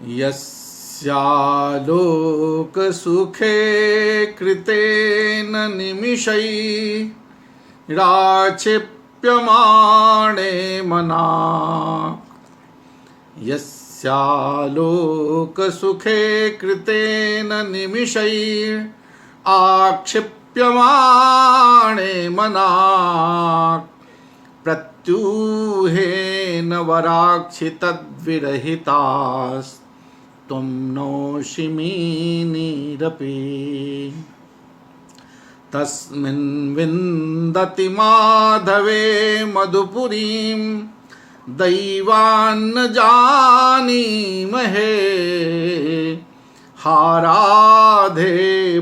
यस्यालोकसुखे कृतेन निमिषैराक्षिप्यमाणे मनाक् यस्यालोकसुखे कृतेन निमिषैराक्षिप्यमाणे मनाक् प्रत्यूहेन वराक्षि तद्विरहितास्त्वं नोषि मीनिरपि तस्मिन् विन्दति माधवे मधुपुरीं दैवान्न जानीमहे हाराधे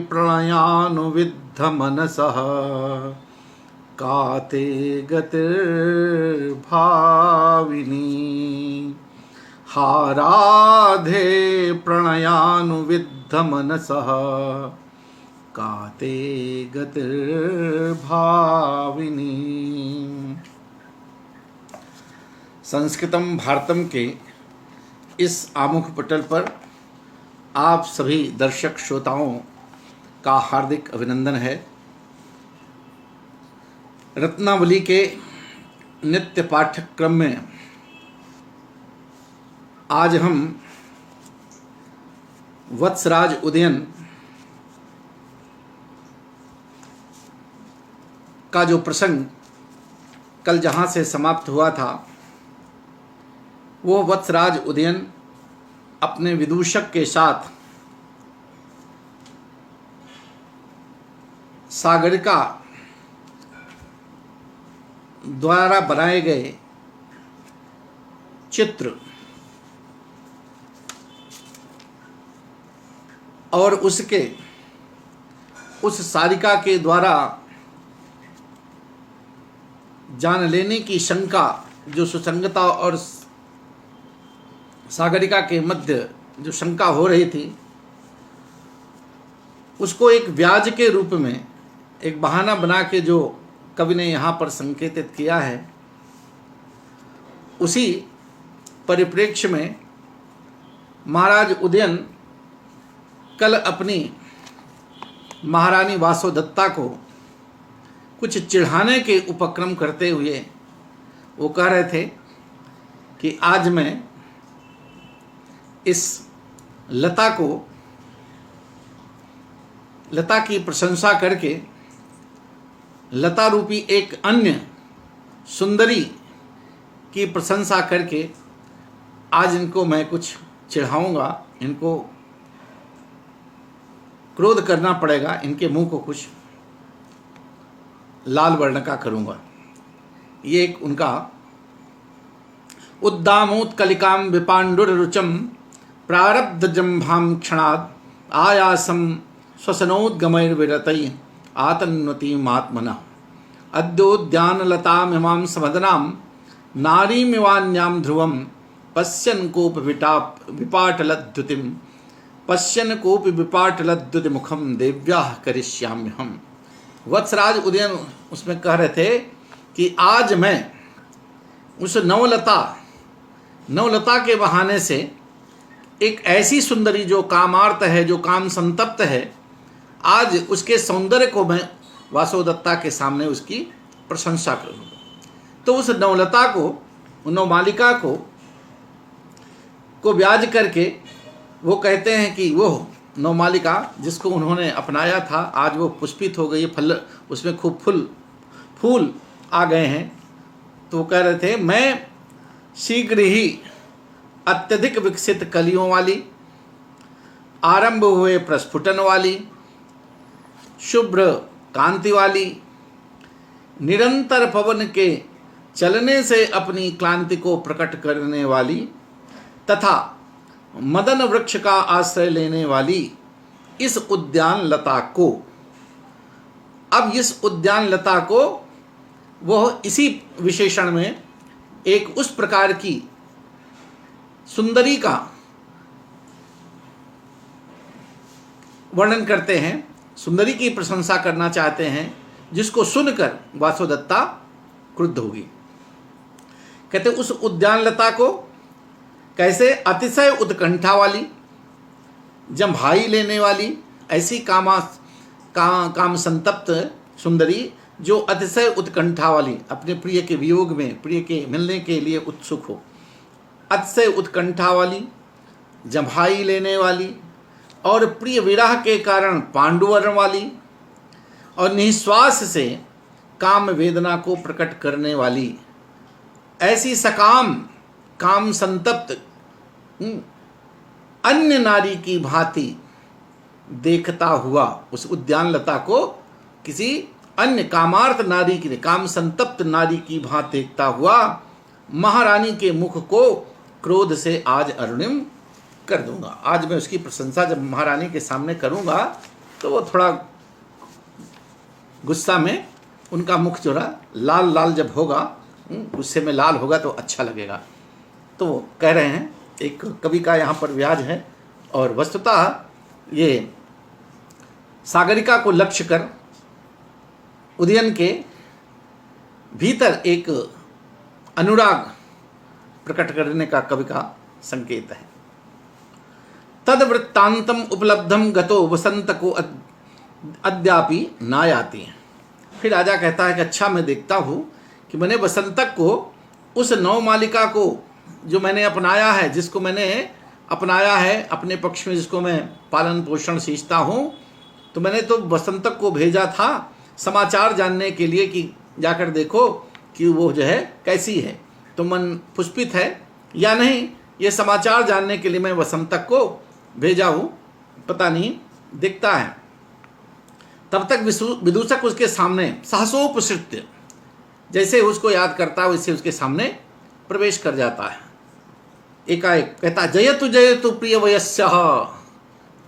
प्रणयानुविद्ध मनसः का ते गतिर्भाविनी हाराधे प्रणयानुविद्ध मनसः का ते गतिर्भाविनी। संस्कृतम भारतम के इस आमुख पटल पर आप सभी दर्शक श्रोताओं का हार्दिक अभिनंदन है। रत्नावली के नित्य पाठ्यक्रम में आज हम वत्सराज उदयन का जो प्रसंग कल जहाँ से समाप्त हुआ था, वो वत्सराज उदयन अपने विदूषक के साथ सागरिका द्वारा बनाए गए चित्र और उस सारिका के द्वारा जान लेने की शंका, जो सुसंगता और सागरिका के मध्य जो शंका हो रही थी, उसको एक व्याज के रूप में, एक बहाना बना के जो कवि ने यहाँ पर संकेतित किया है, उसी परिप्रेक्ष्य में महाराज उदयन कल अपनी महारानी वासोदत्ता को कुछ चिढ़ाने के उपक्रम करते हुए वो कह रहे थे कि आज मैं इस लता की प्रशंसा करके लता रूपी एक अन्य सुंदरी की प्रशंसा करके आज इनको मैं कुछ चिढ़ाऊंगा, इनको क्रोध करना पड़ेगा, इनके मुंह को कुछ लाल वर्ण का करूंगा। ये एक उनका उद्दामोत्कलिकां विपाण्डुररुचम प्रारब्ध जंभाम क्षणाद आयासम स्वसनोद्गमैर्विरतै आतन्वतीमात्मनः अद्योद्यानलतामिमां समदनां नारीमिवान्यां ध्रुवं पश्यन् कोपि विपाटलद्युतिमुखं देव्याः करिष्याम्यहम्। वत्सराज उदयन उसमें कह रहे थे कि आज मैं उस नवलता के बहाने से एक ऐसी सुंदरी जो कामार्त है, जो काम संतप्त है, आज उसके सौंदर्य को मैं वासोदत्ता के सामने उसकी प्रशंसा करूँगा। तो उस नवलता को, नवमालिका को ब्याज करके वो कहते हैं कि वो नवमालिका जिसको उन्होंने अपनाया था, आज वो पुष्पित हो गई, फल उसमें खूब फूल आ गए हैं। तो वो कह रहे थे, मैं शीघ्र ही अत्यधिक विकसित कलियों वाली, आरंभ हुए प्रस्फुटन वाली, शुभ्र कांति वाली, निरंतर पवन के चलने से अपनी क्लांति को प्रकट करने वाली तथा मदन वृक्ष का आश्रय लेने वाली इस उद्यान लता को, अब इस उद्यान लता को वह इसी विशेषण में एक उस प्रकार की सुंदरी का वर्णन करते हैं, सुंदरी की प्रशंसा करना चाहते हैं, जिसको सुनकर वासोदत्ता क्रुद्ध होगी। कहते उस उद्यान लता को कैसे? अतिशय उत्कंठा वाली, जम्भाई लेने वाली, ऐसी काम संतप्त सुंदरी जो अतिशय उत्कंठा वाली, अपने प्रिय के वियोग में, प्रिय के मिलने के लिए उत्सुक हो, अतिशय उत्कंठा वाली, जम्भाई लेने वाली, और प्रिय विरह के कारण पांडुवर्ण वाली, और निश्वास से काम वेदना को प्रकट करने वाली, ऐसी सकाम काम संतप्त अन्य नारी की भांति देखता हुआ, उस उद्यान लता को किसी अन्य कामार्थ नारी की, काम संतप्त नारी की भांति देखता हुआ महारानी के मुख को क्रोध से आज अरुणिम कर दूंगा। आज मैं उसकी प्रशंसा जब महारानी के सामने करूंगा तो वो थोड़ा गुस्सा में उनका मुख जोड़ा लाल लाल जब होगा, गुस्से में लाल होगा तो अच्छा लगेगा। तो वो कह रहे हैं, एक कवि का यहाँ पर व्याज है, और वस्तुतः ये सागरिका को लक्ष्य कर उदयन के भीतर एक अनुराग प्रकट करने का कवि का संकेत है। तद वृत्तांतम उपलब्धम गतो वसंत को अद्यापि नायाति। फिर राजा कहता है कि अच्छा, मैं देखता हूँ कि मैंने वसंतक को, उस नवमालिका को जो मैंने अपनाया है, जिसको मैंने अपनाया है अपने पक्ष में, जिसको मैं पालन पोषण सींचता हूँ, तो मैंने तो वसंतक को भेजा था समाचार जानने के लिए कि जाकर देखो कि वो जो है कैसी है, तो मन पुष्पित है या नहीं, ये समाचार जानने के लिए मैं वसंतक को भेजा हूँ, पता नहीं, दिखता है। तब तक विदूषक उसके सामने सहसोपसृत्य, जैसे उसको याद करता है वैसे उसके सामने प्रवेश कर जाता है। एकाएक कहता, जयतु जयतु प्रिय वयस्य।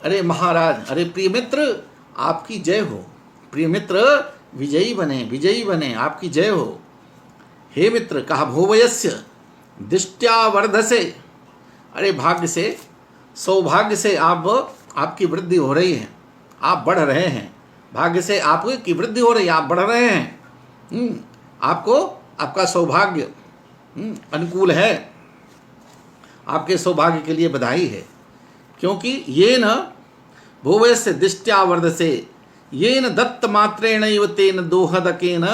अरे महाराज, अरे प्रिय मित्र, आपकी जय हो। प्रिय मित्र विजयी बने, विजयी बने, आपकी जय हो। हे मित्र, कहा भोवयस्य दृष्टया वर्धसे। अरे भाग्य से, सौभाग्य से आपकी वृद्धि हो रही है, आप बढ़ रहे हैं। भाग्य से आपकी वृद्धि हो रही है, आप बढ़ रहे हैं। आपको आपका सौभाग्य अनुकूल है, आपके सौभाग्य के लिए बधाई है। क्योंकि ये न भुवस्य दृष्टया वर्धसे, ये न दत्त मात्रेण तेन दोहदकेन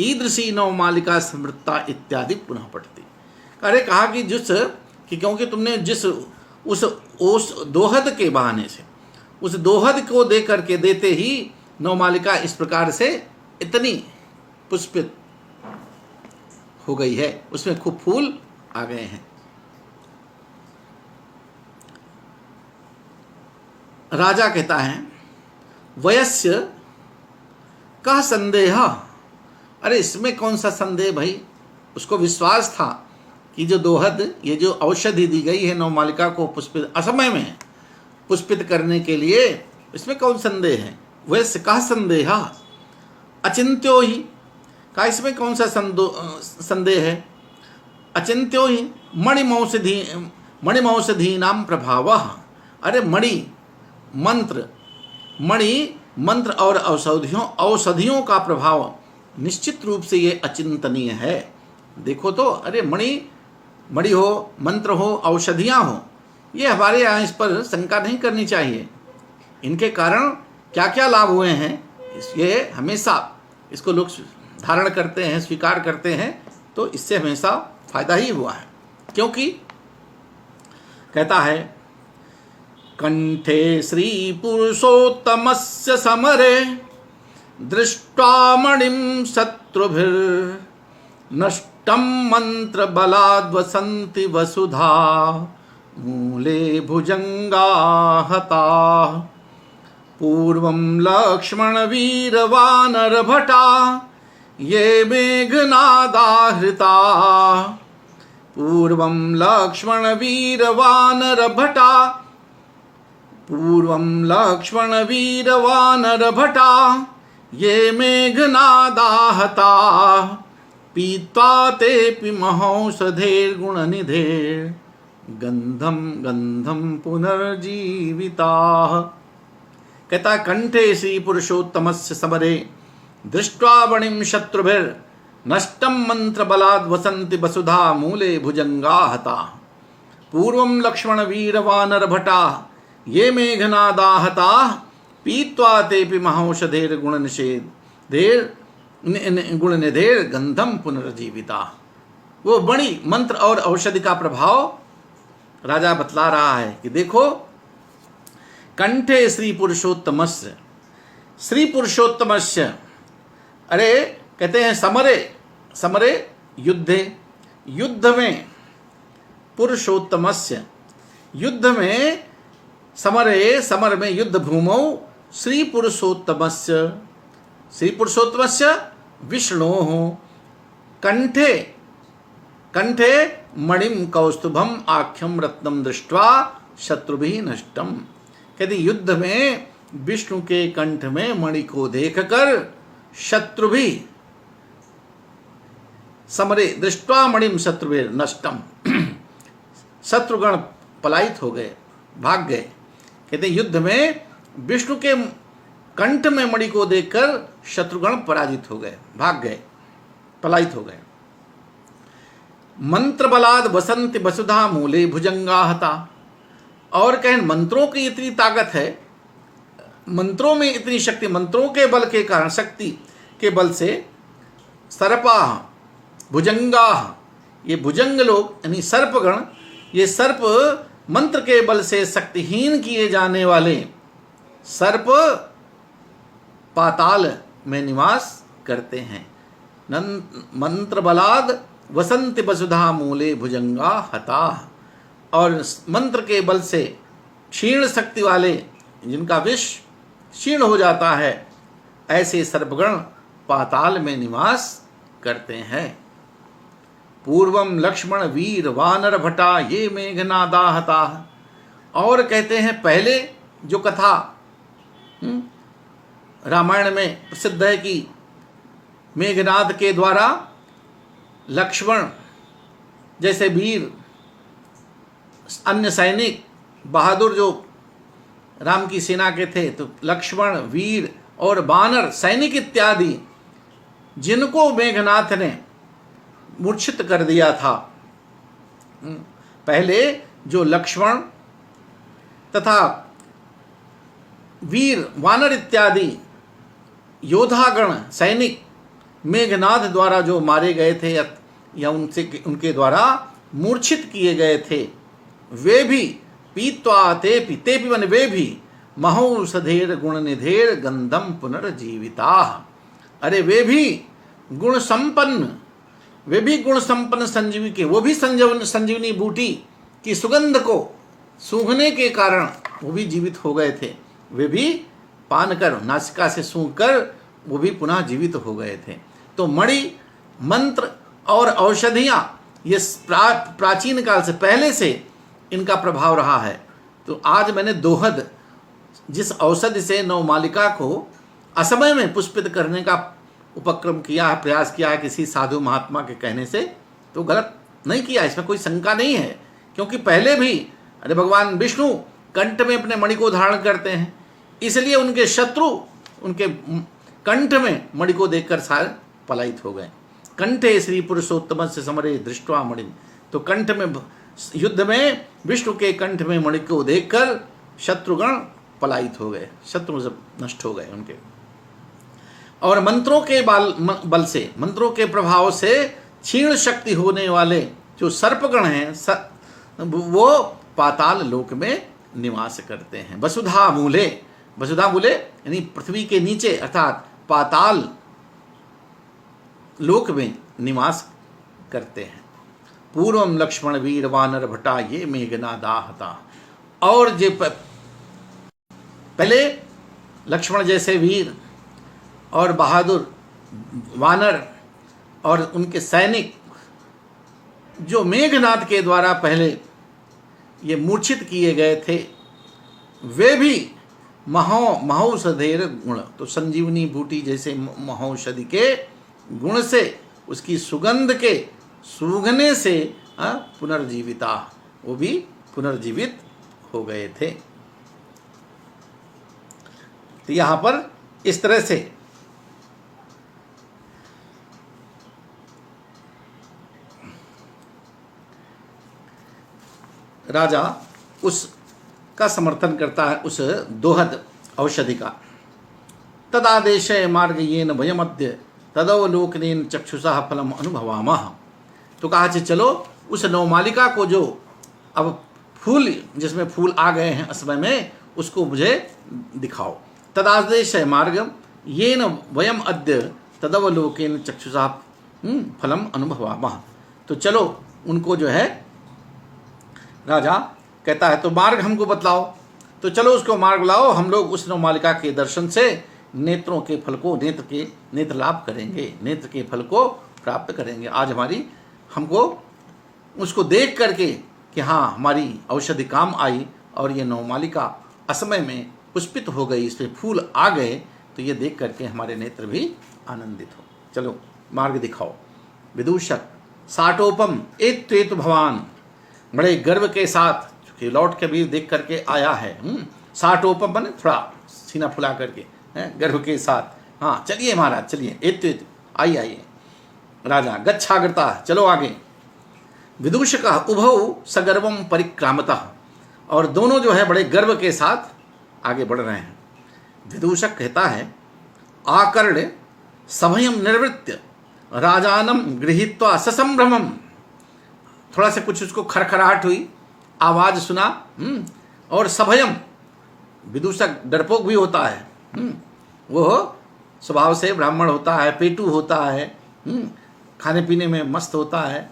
ईदृशी नवमालिका स्मृता इत्यादि पुनः पठती। अरे कहा कि क्योंकि तुमने जिस उस दोहद के बहाने से, उस दोहद को दे करके देते ही नवमालिका इस प्रकार से इतनी पुष्पित हो गई है, उसमें खूब फूल आ गए हैं। राजा कहता है, वयस्य का संदेह। अरे इसमें कौन सा संदेह भाई, उसको विश्वास था कि जो दोहद, ये जो औषधि दी गई है नवमालिका को पुष्पित असमय में पुष्पित करने के लिए, इसमें कौन संदेह है। वैसे कहा संदेह, अचिंत्यो ही, का इसमें कौन सा संदेह है। अचिंत्यो ही मणिमौषधि नाम प्रभाव। अरे मणि मंत्र और औषधियों का प्रभाव निश्चित रूप से ये अचिंतनीय है। देखो तो, अरे मणि हो, मंत्र हो, औषधियाँ हो, ये हमारे यहाँ इस पर शंका नहीं करनी चाहिए। इनके कारण क्या क्या लाभ हुए हैं, ये हमेशा इसको लोग धारण करते हैं, स्वीकार करते हैं, तो इससे हमेशा फायदा ही हुआ है। क्योंकि कहता है, कंठे श्री पुरुषोत्तमस्य समरे दृष्ट्वा मणिं शत्रुभिर् नष्टं मंत्र बलाद्वसन्ति वसुधा मूले भुजंगा हता पूर्वं लक्ष्मण वीर वानर भटा ये मेघनादाहृता पूर्वं लक्ष्मण वीर वानर भटा पूर्वं लक्ष्मण वीर वानर भटा ये मेघनादाहता पीत्वा तेऽपि महौषधेर्गुणनिधेर् गंधम गंधम पुनर्जीविताः। कहता, कंठे श्री पुरुषोत्तमस्य समरे दृष्ट्वा वणिं शत्रुभिर् नष्टं मंत्र बलाद् वसन्ति वसुधा मूले भुजंगा हता। पूर्वं लक्ष्मण वीर वानर भटा ये मेघनादाहता पीत्वा तेपि महौषधेर गुण निषेधेर गुण निधेर गंधम पुनर्जीविता। वो बड़ी मंत्र और औषधि का प्रभाव राजा बतला रहा है कि देखो, कंठे श्री पुरुषोत्तमस्य, श्री पुरुषोत्तमस्य, अरे कहते हैं समरे, समरे युद्धे, युद्ध में, पुरुषोत्तमस्य, युद्ध में, समरे, समर में, युद्ध भूमौ, श्री पुरुषोत्तमस्य, श्री पुरुषोत्तमस्य विष्णोः कंठे, कंठे मणिम कौस्तुभम आख्यम रत्नम दृष्ट्वा शत्रुभिः नष्टम। कहते युद्ध में विष्णु के कंठ में मणि को देखकर शत्रुभिः, समरे दृष्ट्वा मणिम शत्रुभिः नष्टम, शत्रुगण पलायित हो गए, भाग गए। कहते युद्ध में विष्णु के कंठ में मणि को देखकर शत्रुगण पराजित हो गए, भाग गए, पलायित हो गए। मंत्र बलाद वसंत वसुधा मूले भुजंगाहता, और कहें मंत्रों की इतनी ताकत है, मंत्रों में इतनी शक्ति, मंत्रों के बल के कारण, शक्ति के बल से सर्पा भुजंगा, ये भुजंग लोग यानी सर्पगण, ये सर्प मंत्र के बल से शक्तिहीन किए जाने वाले सर्प पाताल में निवास करते हैं। मंत्र बलाद वसंत वसुधा मूले भुजंगा हता, और मंत्र के बल से क्षीण शक्ति वाले, जिनका विष क्षीण हो जाता है, ऐसे सर्पगण पाताल में निवास करते हैं। पूर्वम लक्ष्मण वीर वानर भटा ये मेघनादाहता, और कहते हैं पहले जो कथा रामायण में प्रसिद्ध है कि मेघनाद के द्वारा लक्ष्मण जैसे वीर, अन्य सैनिक बहादुर जो राम की सेना के थे, तो लक्ष्मण वीर और वानर सैनिक इत्यादि जिनको मेघनाथ ने मूर्छित कर दिया था, पहले जो लक्ष्मण तथा वीर वानर इत्यादि योद्धागण सैनिक मेघनाथ द्वारा जो मारे गए थे या उनसे उनके द्वारा मूर्छित किए गए थे, वे भी पीत्वा तेपि, तेपि मन वे भी, महौषधेर गुण निधेर गंधम पुनर्जीविता, अरे वे भी गुण संपन्न, वे भी गुण संपन्न संजीवी के, वो भी संजीवनी बूटी की सुगंध को सूंघने के कारण वो भी जीवित हो गए थे, वे भी पान कर, नासिका से सूंघ कर वो भी पुनः जीवित हो गए थे। तो मणि, मंत्र और औषधियाँ ये प्राचीन काल से, पहले से इनका प्रभाव रहा है। तो आज मैंने दोहद, जिस औषधि से नवमालिका को असमय में पुष्पित करने का उपक्रम किया है, प्रयास किया है किसी साधु महात्मा के कहने से, तो गलत नहीं किया, इसमें कोई शंका नहीं है। क्योंकि पहले भी अरे भगवान विष्णु कंठ में अपने मणि को धारण करते हैं, इसलिए उनके शत्रु उनके कंठ में मणि को देखकर सारे पलायित हो गए। कंठे श्री पुरुषोत्तम से समरे दृष्टवा मणि, तो कंठ में, युद्ध में विष्णु के कंठ में मणि को देखकर शत्रुगण पलायित हो गए, शत्रु सब नष्ट हो गए उनके। और मंत्रों के बल से, मंत्रों के प्रभाव से क्षीण शक्ति होने वाले जो सर्पगण हैं, वो पाताल लोक में निवास करते हैं। वसुधा मूले, वसुधा मूले यानी पृथ्वी के नीचे अर्थात पाताल लोक में निवास करते हैं। पूर्वम लक्ष्मण वीर वानर भटा ये मेघनादाहता, और जे पहले लक्ष्मण जैसे वीर और बहादुर वानर और उनके सैनिक जो मेघनाद के द्वारा पहले ये मूर्छित किए गए थे, वे भी महौषधेर गुण, तो संजीवनी बूटी जैसे महौषधि के गुण से, उसकी सुगंध के सूंघने से पुनर्जीविता, वो भी पुनर्जीवित हो गए थे। तो यहाँ पर इस तरह से राजा उसका समर्थन करता है, उस दोहद औषधि का। तदादेश मार्ग येन वयमद्य तदवलोकनेन चक्षुषा फलम अनुभवामः। तो कहा कि चलो उस नवमालिका को, जो अब फूल जिसमें फूल आ गए हैं असमय में, उसको मुझे दिखाओ। तदादेश मार्ग येन वयम अद्य तदवलोकेन चक्षुषा फलम अनुभवामः। तो चलो उनको जो है राजा कहता है तो मार्ग हमको बतलाओ। तो चलो उसको मार्ग लाओ, हम लोग उस नवमालिका के दर्शन से नेत्रों के फल को, नेत्र लाभ करेंगे, नेत्र के फल को प्राप्त करेंगे। आज हमको उसको देख करके कि हाँ हमारी औषधि काम आई और ये नवमालिका असमय में पुष्पित हो गई, इस पर फूल आ गए, तो ये देख करके हमारे नेत्र भी आनंदित हो। चलो मार्ग दिखाओ। विदूषक साटोपम एत्वेतु भवान, बड़े गर्व के साथ, चूंकि लौट के भी देख करके आया है। साटोपम बने थोड़ा सीना फुला करके, गर्व के साथ। हाँ चलिए महाराज चलिए, एत्वेतु आइए। राजा गच्छाग्रता, चलो आगे। विदूषक उभौ सगर्वम परिक्रामतः, और दोनों जो है बड़े गर्व के साथ आगे बढ़ रहे हैं। विदूषक कहता है आकर्ण सभयम निर्वृत्य राजानम गृहीत्वा ससंभ्रमम। थोड़ा सा कुछ उसको खरखराहट हुई, आवाज सुना, और सभयम, विदूषक डरपोक भी होता है, वो स्वभाव से ब्राह्मण होता है, पेटू होता है, खाने पीने में मस्त होता है,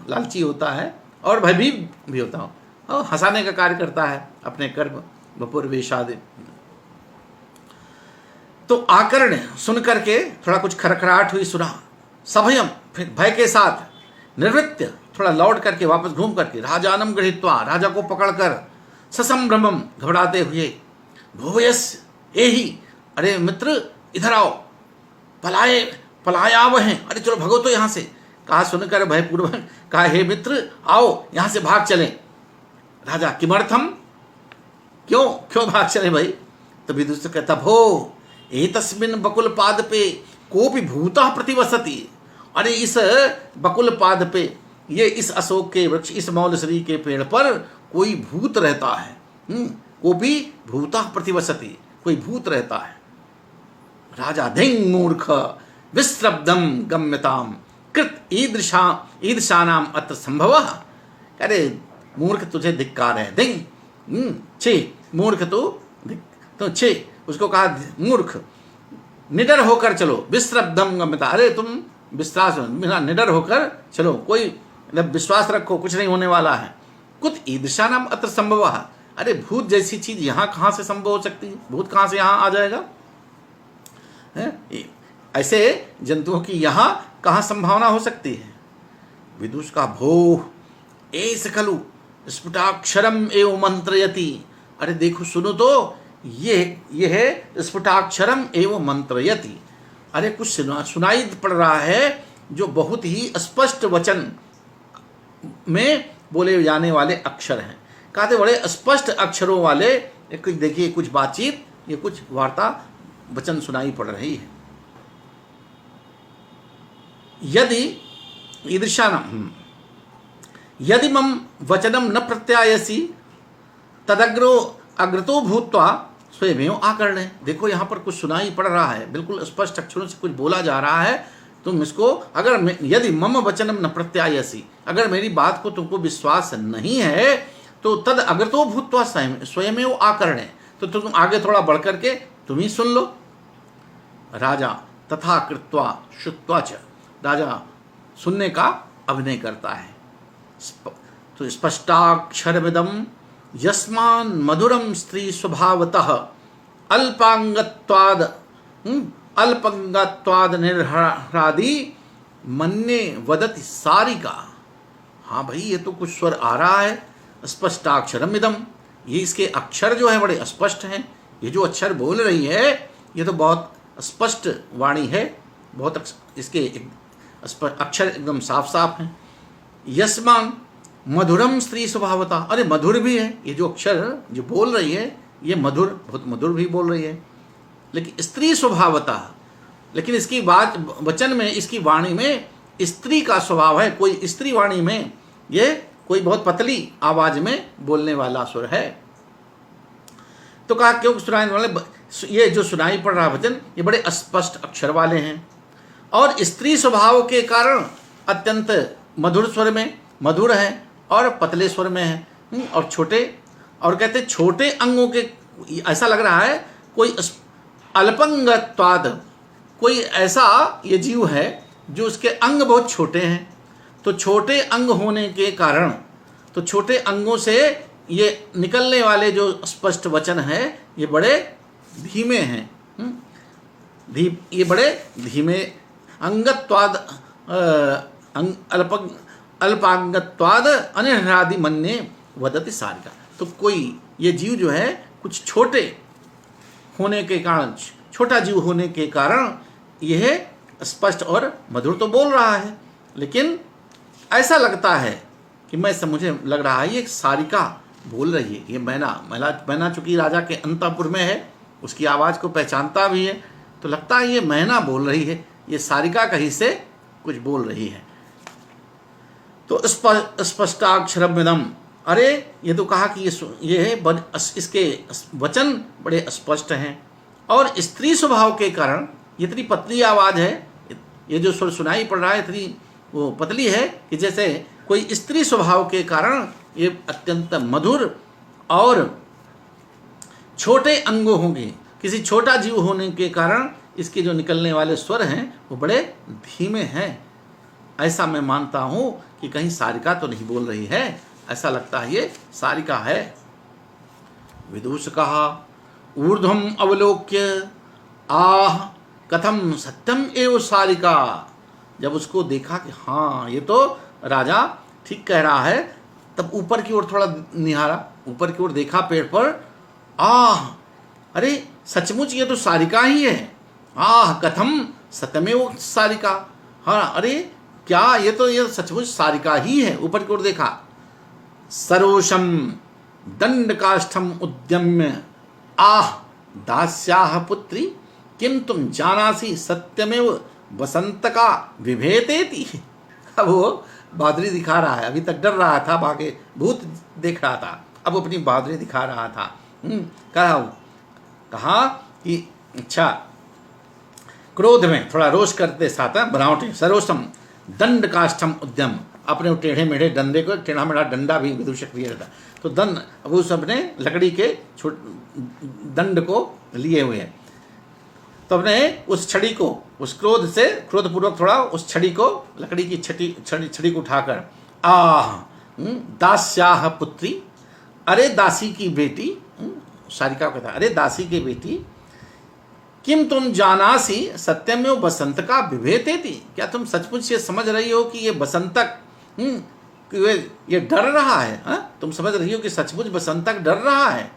लालची होता है, और भयभीत भी होता है, और हंसाने का कार्य करता है अपने कर्म बपुर वेशादि। तो आकर्ण सुन करके थोड़ा कुछ खरखराहट हुई, सुना। सभयम, फिर भय के साथ। निर्वृत्य, थोड़ा लौट करके वापस घूम करके। राजानम गृहीत्वा, राजा को पकड़कर। ससंभ्रमम, घबराते हुए। भूयस एहि, अरे मित्र इधर आओ। पलाया वह, अरे चलो भगो तो यहाँ से। कहा सुनकर भयपूर्वक, कहा हे मित्र आओ यहाँ से भाग चले। राजा किमर्थम, क्यों भाग चले भाई? तो विदुषक कहता भो एतस्मिन् बकुल पाद पे कोपि भूतः प्रतिवसति। अरे इस बकुल पाद पे, ये इस अशोक के वृक्ष, इस मौलश्री के पेड़ पर कोई भूत रहता है। कोपि भूतः प्रतिवसति, कोई भूत रहता है। राजा धिंग मूर्ख विस्रब्धम गम्यताम कृत ईदृशानाम अत्र संभवः। अरे मूर्ख, तुझे धिक्कार है। धिंग छे, मूर्ख तो छे, उसको कहा मूर्ख। निडर होकर चलो, विस्रब्धम गम्यता, अरे तुम विश्वास निडर होकर चलो, कोई विश्वास रखो, कुछ नहीं होने वाला है। कुछ ईदृशानाम अत्र संभवः, अरे भूत जैसी चीज यहाँ कहाँ से संभव हो सकती है? भूत कहाँ से यहाँ आ जाएगा? ऐसे जंतुओं की यहाँ कहाँ संभावना हो सकती है? विदुष का भो एस खलु स्फुटाक्षरम एवं मंत्रयति। अरे देखो सुनो तो, ये है स्फुटाक्षरम एवं मंत्रयति। अरे कुछ सुनाई पड़ रहा है जो बहुत ही स्पष्ट वचन में बोले जाने वाले अक्षर हैं। कहते बड़े स्पष्ट अक्षरों वाले, देखिए कुछ बातचीत, ये कुछ वार्ता वचन सुनाई पड़ रही है। यदि ईदृशानाम यदि मम वचनम न प्रत्यायसी अग्रतो भूत्वा स्वयमेव आकर्णे। देखो यहाँ पर कुछ सुनाई पड़ रहा है, बिल्कुल स्पष्ट अक्षरों से कुछ बोला जा रहा है। तुम इसको अगर यदि मम वचनम न प्रत्यायसी, अगर मेरी बात को तुमको विश्वास नहीं है तो तद अग्रतो भूत्वा स्वयमेव आकर्णे, तो तुम आगे थोड़ा बढ़ करके तुम ही सुन लो। राजा तथा कृत्वा श्रुत्वा च, राजा सुनने का अभिनय करता है। तो स्पष्टाक्षरमिदं यस्मान् मधुरम स्त्री स्वभावतः अल्पंगत्वाद निर्हरादि मन्ये वदति सारिका। हाँ भाई, ये तो कुछ स्वर आ रहा है। स्पष्टाक्षरमिदं, ये इसके अक्षर जो है बड़े स्पष्ट हैं। ये जो अक्षर बोल रही है ये तो बहुत स्पष्ट वाणी है, बहुत इसके अक्षर एकदम साफ साफ हैं। यस्मान मधुरम स्त्री स्वभावता, अरे मधुर भी है। ये जो अक्षर जो बोल रही है ये मधुर, बहुत मधुर भी बोल रही है। लेकिन स्त्री स्वभावता, लेकिन इसकी बात वचन में, इसकी वाणी में स्त्री का स्वभाव है। कोई स्त्री वाणी में ये कोई बहुत पतली आवाज में बोलने वाला सुर है। तो कहा क्यों सुनाई वाले, ये जो सुनाई पड़ रहा वचन ये बड़े अस्पष्ट अक्षर वाले हैं और स्त्री स्वभाव के कारण अत्यंत मधुर स्वर में मधुर है और पतले स्वर में है और छोटे, और कहते छोटे अंगों के, ऐसा लग रहा है कोई अल्पंगत्वाद, कोई ऐसा ये जीव है जो उसके अंग बहुत छोटे हैं। तो छोटे अंग होने के कारण, तो छोटे अंगों से ये निकलने वाले जो स्पष्ट वचन है ये बड़े धीमे हैं, ये बड़े धीमे। अंगत्वाद अल्पांगत्वाद अनिहरादि मन्ये वदति सारिका। तो कोई ये जीव जो है कुछ छोटे होने के कारण, छोटा जीव होने के कारण यह स्पष्ट और मधुर तो बोल रहा है, लेकिन ऐसा लगता है कि मुझे लग रहा है ये सारिका बोल रही है। ये मैना चूंकि राजा के अंतःपुर में है, उसकी आवाज़ को पहचानता भी है, तो लगता है ये मैना बोल रही है, ये सारिका कहीं से कुछ बोल रही है। तो स्पष्टाक्षरमिदम्, अरे ये तो कहा कि ये है, इसके वचन बड़े स्पष्ट हैं और स्त्री स्वभाव के कारण इतनी पतली आवाज़ है, ये जो सुर सुनाई पड़ रहा है इतनी वो पतली है कि जैसे कोई स्त्री स्वभाव के कारण ये अत्यंत मधुर और छोटे अंग होंगे। किसी छोटा जीव होने के कारण इसके जो निकलने वाले स्वर हैं वो बड़े धीमे हैं। ऐसा मैं मानता हूँ कि कहीं सारिका तो नहीं बोल रही है, ऐसा लगता है ये सारिका है। विदुष कहा ऊर्ध्वम अवलोक्य आह कथम सत्यम एव सारिका। जब उसको देखा कि हाँ ये तो राजा ठीक कह रहा है, तब ऊपर की ओर थोड़ा निहारा, ऊपर की ओर देखा पेड़ पर, आह अरे सचमुच ये तो सारिका ही है। आह कथम सत्यमेव सारिका, हाँ अरे क्या ये सचमुच सारिका ही है। ऊपर की ओर देखा, सरोषम दंड काष्ठम उद्यम्य आह दास्याह पुत्री किम तुम जानासी सत्यमेव बसंत का विभेतेति। अब वो बहादुरी दिखा रहा है, अभी तक डर रहा था, बाकी भूत देख रहा था, अब अपनी बहादुरी दिखा रहा था। कहा कि अच्छा क्रोध में थोड़ा रोष करते साथ बनावटी, सरोषम दंड काष्ठम उद्यम, अपने टेढ़े मेढ़े डंडे को, टेढ़ा मेढ़ा डंडा भी विदूषक लिए रहता, तो दंड वो सबने लकड़ी के दंड को लिए हुए हैं। तो अपने उस छड़ी को, उस क्रोधपूर्वक थोड़ा उस छड़ी को, लकड़ी की छड़ी को उठाकर, आह दास्याह पुत्री, अरे दासी की बेटी, सारिका को कहता अरे दासी की बेटी, किम तुम जानासी सत्यमेव बसंत का विभेतेति, क्या तुम सचमुच ये समझ रही हो कि ये बसंतक ये डर रहा है, तुम समझ रही हो कि सचमुच बसंतक डर रहा है।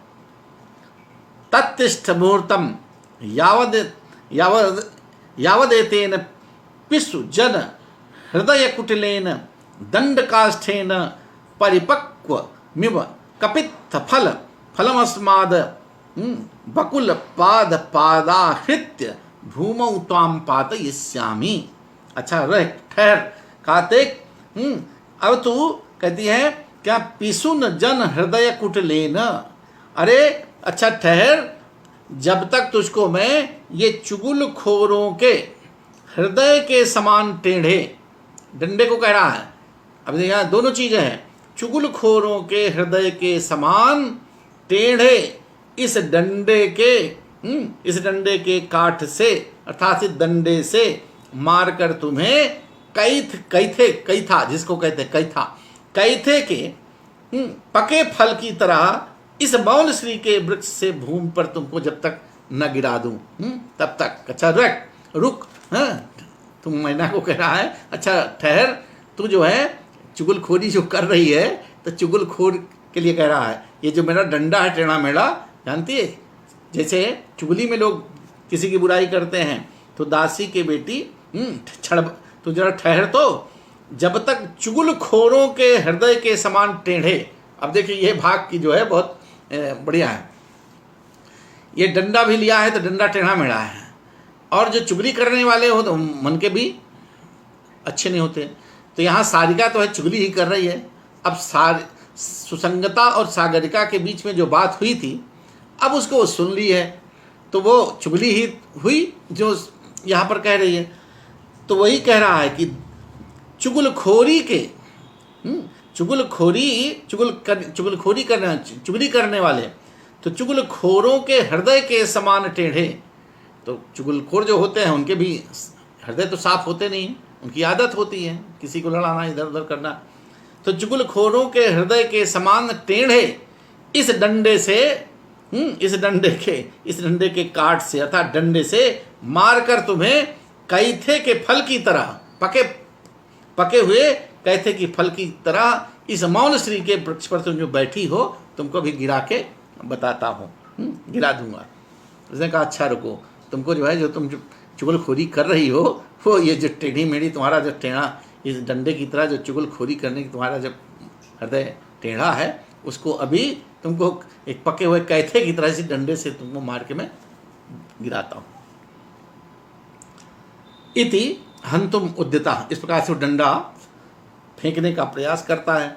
तत्तिष्ठ मुहूर्तम यावदेतेन पिस्सु जन हृदय कुटिलेन दंड काष्ठेन परिपक्व मिव कपित्थ फलमस्माद बकुल पाद पादाहृत्य भूमौ त्वाम पातयिष्यामि। अच्छा रह ठहर, कार्तिक, अब तू कहती है क्या पिसुन जन हृदय कुटलेन, अरे अच्छा ठहर, जब तक तुझको मैं ये चुगलखोरों के हृदय के समान टेढ़े, डंडे को कह रहा है, अब यहाँ दोनों चीजें हैं, चुगलखोरों के हृदय के समान टेढ़े इस डंडे के काठ से, अर्थात इस डंडे से मारकर तुम्हें कैथा जिसको कहते कैथे के पके फल की तरह इस मौन श्री के वृक्ष से भूमि पर तुमको जब तक न गिरा दूं तब तक। अच्छा रुक, तुम मैना को कह रहा है अच्छा ठहर, तू जो है चुगलखोरी जो कर रही है तो चुगलखोर के लिए कह रहा है, ये जो मेरा डंडा है टेढ़ा मेढ़ा, जानती है जैसे चुगली में लोग किसी की बुराई करते हैं, तो दासी के बेटी तो जरा ठहर, तो जब तक चुगलखोरों के हृदय के समान टेढ़े। अब देखिए ये भाग की जो है बहुत बढ़िया है, ये डंडा भी लिया है तो डंडा टेढ़ा मेढ़ा है, और जो चुगली करने वाले हो तो मन के भी अच्छे नहीं होते। तो यहाँ सारिका तो है चुगली ही कर रही है, अब सुसंगता और सागरिका के बीच में जो बात हुई थी अब उसको वो सुन ली है, तो वो चुगली ही हुई जो यहाँ पर कह रही है। तो वही कह रहा है कि चुगलखोरी के चुगली करने वाले, तो चुगलखोरों के हृदय के समान टेढ़े। तो चुगलखोर जो होते हैं उनके भी हृदय तो साफ होते नहीं, उनकी आदत होती है किसी को लड़ाना, इधर उधर करना। तो चुगलखोरों के हृदय के समान टेढ़े इस डंडे से, इस डंडे के काट से अर्थात डंडे से मारकर तुम्हें कैथे के फल की तरह, पके हुए कैथे की फल की तरह इस मौन श्री के वृक्ष पर तुम जो बैठी हो, तुमको भी गिरा के बताता हूँ, गिरा दूंगा। उसने कहा अच्छा रुको, तुमको जो है जो तुम जो चुगलखोरी कर रही हो, वो ये जो टेढ़ी मेढ़ी तुम्हारा जो टेढ़ा इस डंडे की तरह जो चुगलखोरी करने की तुम्हारा जब हृदय टेढ़ा है, उसको अभी तुमको एक पके हुए कैथे की तरह से डंडे से तुमको मार के मैं गिराता हूँ। इति हंतुम उद्यता, इस प्रकार से वो डंडा फेंकने का प्रयास करता है।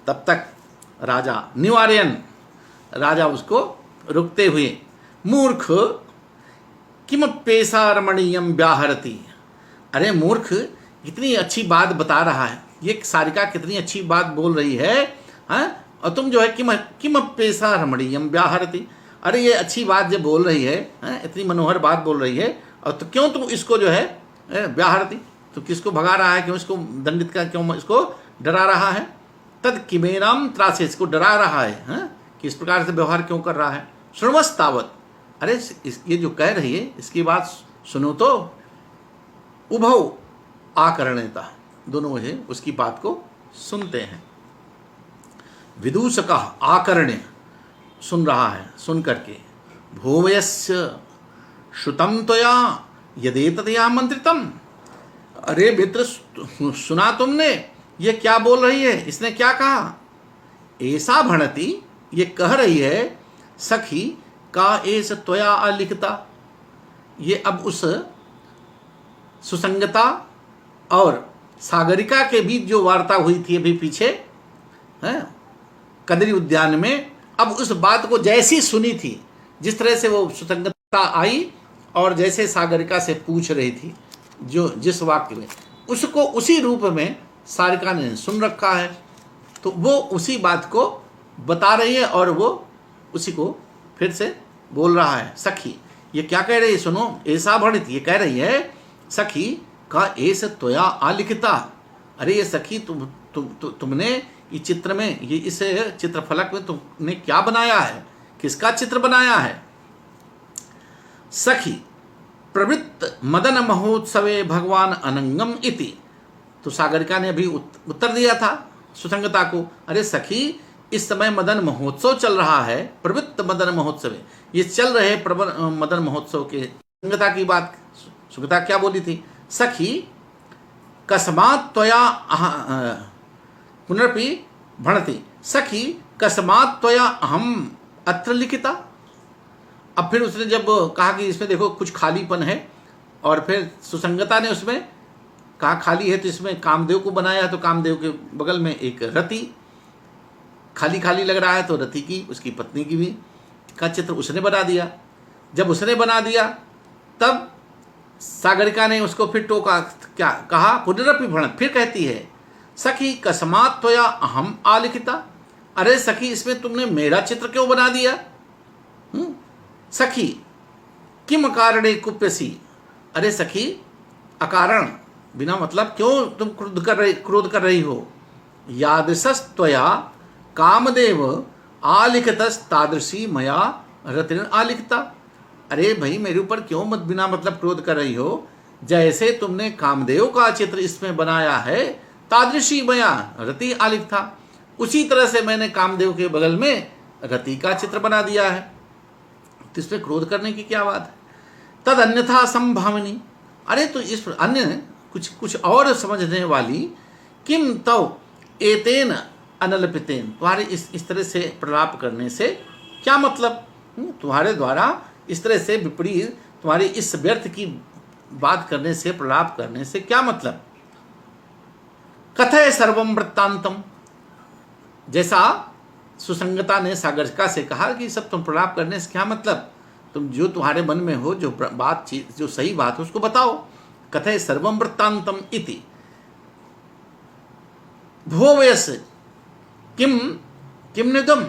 तब तक राजा निवार्यन, राजा उसको रुकते हुए, मूर्ख किम पेशा रमणीयम व्याहरती, अरे मूर्ख कितनी अच्छी बात बता रहा है, ये सारिका कितनी अच्छी बात बोल रही है, हाँ? और तुम जो है किम पेशा रमणीयम व्याहरती, अरे ये अच्छी बात जो बोल रही है, हाँ? इतनी मनोहर बात बोल रही है, और तो क्यों तुम इसको जो है व्याहरती, तो किसको भगा रहा है, क्यों इसको दंडित का, क्यों इसको डरा रहा है। तद किमेनाम त्रासे, इसको डरा रहा है, हाँ? कि इस प्रकार से व्यवहार क्यों कर रहा है। श्रृणवस् तावत, अरे ये जो कह रही है इसकी बात सुनो तो। उभौ आकरणेता, दोनों है उसकी बात को सुनते हैं। विदूषक आकर्ण्य, सुन रहा है, सुन करके। भूवयस्य श्रुतम त्वया यदेतया मंत्रितम, अरे मित्र सुना तुमने, ये क्या बोल रही है, इसने क्या कहा। ऐसा भणति, ये कह रही है, सखी का एस त्वया अलिखता, ये अब उस सुसंगता और सागरिका के बीच जो वार्ता हुई थी अभी पीछे, है कदरी उद्यान में, अब उस बात को जैसी सुनी थी, जिस तरह से वो सुसंगता आई और जैसे सागरिका से पूछ रही थी जो जिस वाक्य में, उसको उसी रूप में सारिका ने सुन रखा है, तो वो उसी बात को बता रही है और वो उसी को फिर से बोल रहा है। सखी ये क्या कह रही है, सुनो। ऐसा भणित, ये कह रही है सखी का एस त्वया आलिखिता, अरे ये सखी तुमने इस चित्र में, ये इस चित्रफलक में तुमने क्या बनाया है, किसका चित्र बनाया है। सखी प्रवृत्त मदन महोत्सवे भगवान अनंगम इति, तो सागरिका ने अभी उत्तर दिया था सुसंगता को, अरे सखी इस समय मदन महोत्सव चल रहा है, प्रवृत्त मदन महोत्सवे, ये चल रहे मदन महोत्सव के। सुसंगता की बात, सुसंगता क्या बोली थी, सखी कस्मात् त्वया पुनरपि भणति, सखी कस्मात् त्वया अहम अत्र लिखिता। अब फिर उसने जब कहा कि इसमें देखो कुछ खालीपन है, और फिर सुसंगता ने उसमें कहा खाली है, तो इसमें कामदेव को बनाया, तो कामदेव के बगल में एक रति, खाली खाली लग रहा है, तो रति की, उसकी पत्नी की भी का चित्र उसने बना दिया। जब उसने बना दिया तब सागरिका ने उसको फिर टोका, क्या कहा, पुनरपि भणत, फिर कहती है सखी कस्मात् त्वया अहम आलिखिता, अरे सखी इसमें तुमने मेरा चित्र क्यों बना दिया। सखी किम कारणे कुप्यसी, अरे सखी अकारण बिना मतलब क्यों तुम क्रोध कर रही हो। यादृशस्त्वया कामदेव आलिखितस्तादृशी मया रतिन आलिखिता, अरे भाई मेरे ऊपर क्यों मत बिना मतलब क्रोध कर रही हो, जैसे तुमने कामदेव का चित्र इसमें बनाया है, तादृशी मया रति आलिखिता, उसी तरह से मैंने कामदेव के बगल में रति का चित्र बना दिया है, तो इसमें क्रोध करने की क्या बात है। तद अन्यथा संभावनी, अरे तो इस अन्य कुछ और समझने वाली, किम तव एतेन अनलपितेन, तुम्हारे इस तरह से प्रलाप करने से क्या मतलब, तुम्हारे द्वारा इस तरह से विपरीत, तुम्हारी इस व्यर्थ की बात करने से, प्रलाप करने से क्या मतलब। कथय सर्वम वृत्तांतम, जैसा सुसंगता ने सागरिका से कहा कि सब तुम प्रलाप करने से क्या मतलब, तुम जो तुम्हारे मन में हो, जो बात चीज जो सही बात है उसको बताओ। कथे सर्वम वृत्तांतम इति भो वयस किम किम निदम।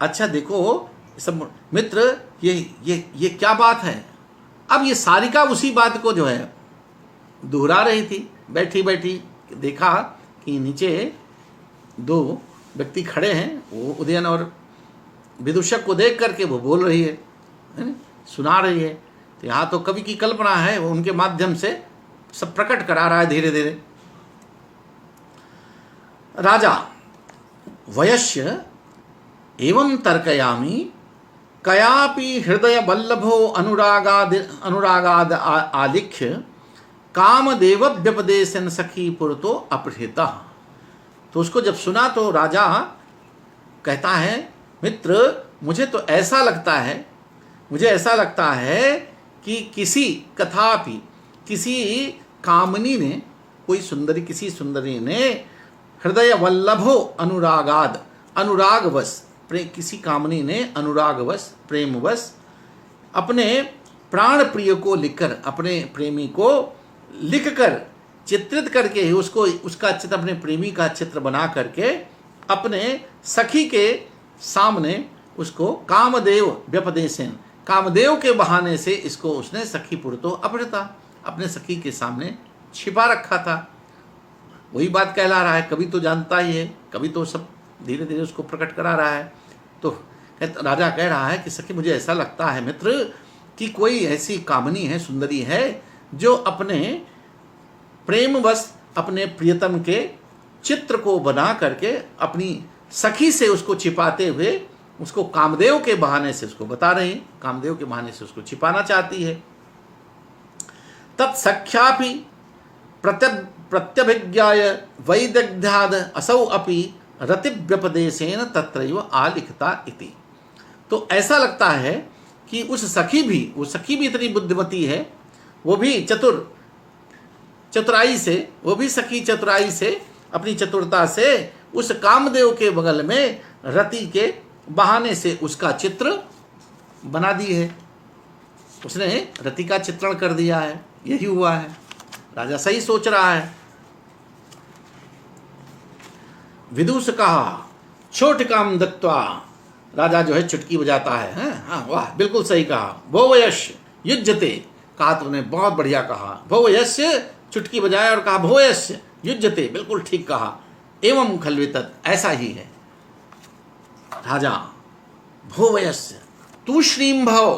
अच्छा देखो सब मित्र, ये क्या बात है। अब ये सारिका उसी बात को जो है दोहरा रही थी। बैठी बैठी देखा कि नीचे दो व्यक्ति खड़े हैं, वो उदयन और विदूषक को देख करके वो बोल रही है ना? सुना रही है। तो यहाँ तो कवि की कल्पना है, वो उनके माध्यम से सब प्रकट करा रहा है धीरे धीरे। राजा वयस्य एवं तर्कयामि कयापि हृदय वल्लभो अनुरागाद आलिख्य कामदेव व्यपदेशन सखी पुरतो अपहृता। तो उसको जब सुना तो राजा कहता है, मित्र मुझे तो ऐसा लगता है, मुझे ऐसा लगता है कि किसी कथापि किसी कामनी ने, कोई सुंदरी, किसी सुंदरी ने हृदय वल्लभो अनुरागाद, अनुरागवश, किसी कामनी ने अनुरागवश, प्रेमवश अपने प्राण प्रिय को लिखकर, अपने प्रेमी को लिखकर, चित्रित करके उसको, उसका चित्र, अपने प्रेमी का चित्र बना करके अपने सखी के सामने उसको कामदेव व्यपदेशन, कामदेव के बहाने से इसको उसने सखी पुरतो अपहृता, अपने सखी के सामने छिपा रखा था। वही बात कहला रहा है, कवि तो जानता ही है, कवि तो सब धीरे धीरे उसको प्रकट करा रहा है। तो राजा कह रहा है कि सखी मुझे ऐसा लगता है मित्र कि कोई ऐसी कामनी है, सुंदरी है, जो अपने प्रेमवश अपने प्रियतम के चित्र को बना करके अपनी सखी से उसको छिपाते हुए उसको कामदेव के बहाने से उसको बता रही, कामदेव के बहाने से उसको छिपाना चाहती है। तत्सख्यापि प्रत्यभिज्ञाय वैदग्ध्याद असौ अपि रतिव्यपदेशेन तत्रैव आलिखता इति। तो ऐसा लगता है कि उस सखी भी, वो सखी भी इतनी बुद्धिमती है, वो भी चतुराई से, वो भी सखी चतुराई से, अपनी चतुरता से उस कामदेव के बगल में रति के बहाने से उसका चित्र बना दी है, उसने रति का चित्रण कर दिया है। यही हुआ है, राजा सही सोच रहा है। विदुष कहा छोट काम दत्वा, राजा जो है चुटकी बजाता है, हाँ वाह बिल्कुल सही कहा। भो वयश युज्यते, कहा तुमने बहुत बढ़िया कहा। भो वयश, चुटकी बजाया और कहा भो वयश युज्यते, बिल्कुल ठीक कहा। एवं खल्वितत, ऐसा ही है। राजा भो वयश तू श्रीम भव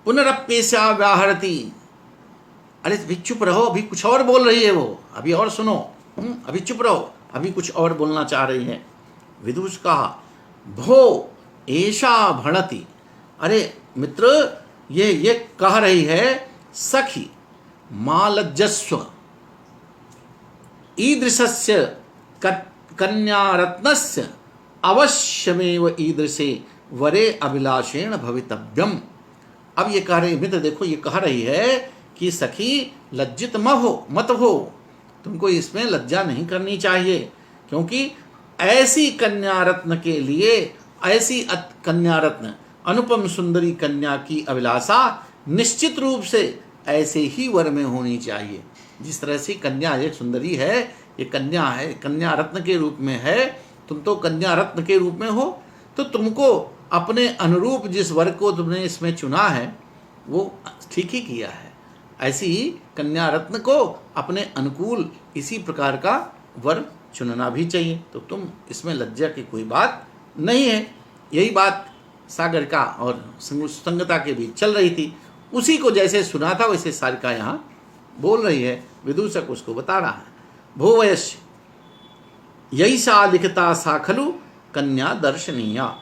पुनरप्येषा व्याहरति। अरे अभी चुप रहो, अभी कुछ और बोल रही है वो, अभी और सुनो, अभी चुप रहो, अभी कुछ और बोलना चाह रही है। विदुष कहा भो ऐशा भणति, अरे मित्र ये कह रही है सखी मा लज्जस्व ईदृशस्य कन्यारत्नस्य अवश्यमेव ईदृशे वरे अभिलाषेण भवितव्यम। अब ये कह रही मित्र, देखो ये कह रही है कि सखी लज्जित मत हो, तुमको इसमें लज्जा नहीं करनी चाहिए, क्योंकि ऐसी कन्या रत्न के लिए, ऐसी कन्या रत्न अनुपम सुंदरी कन्या की अभिलाषा निश्चित रूप से ऐसे ही वर में होनी चाहिए। जिस तरह से कन्या एक सुंदरी है, ये कन्या है, कन्या रत्न के रूप में है, तुम तो कन्या रत्न के रूप में हो, तो तुमको अपने अनुरूप जिस वर को तुमने इसमें चुना है वो ठीक ही किया है। ऐसी ही कन्या रत्न को अपने अनुकूल इसी प्रकार का वर चुनना भी चाहिए, तो तुम इसमें लज्जा की कोई बात नहीं है। यही बात सागरिका और सुसंगता के बीच चल रही थी। उसी को जैसे सुना था वैसे सारिका यहाँ बोल रही है, विदूषक उसको बता रहा है। भो वयस्य यही सा लिखता सा खलु कन्या दर्शनीया।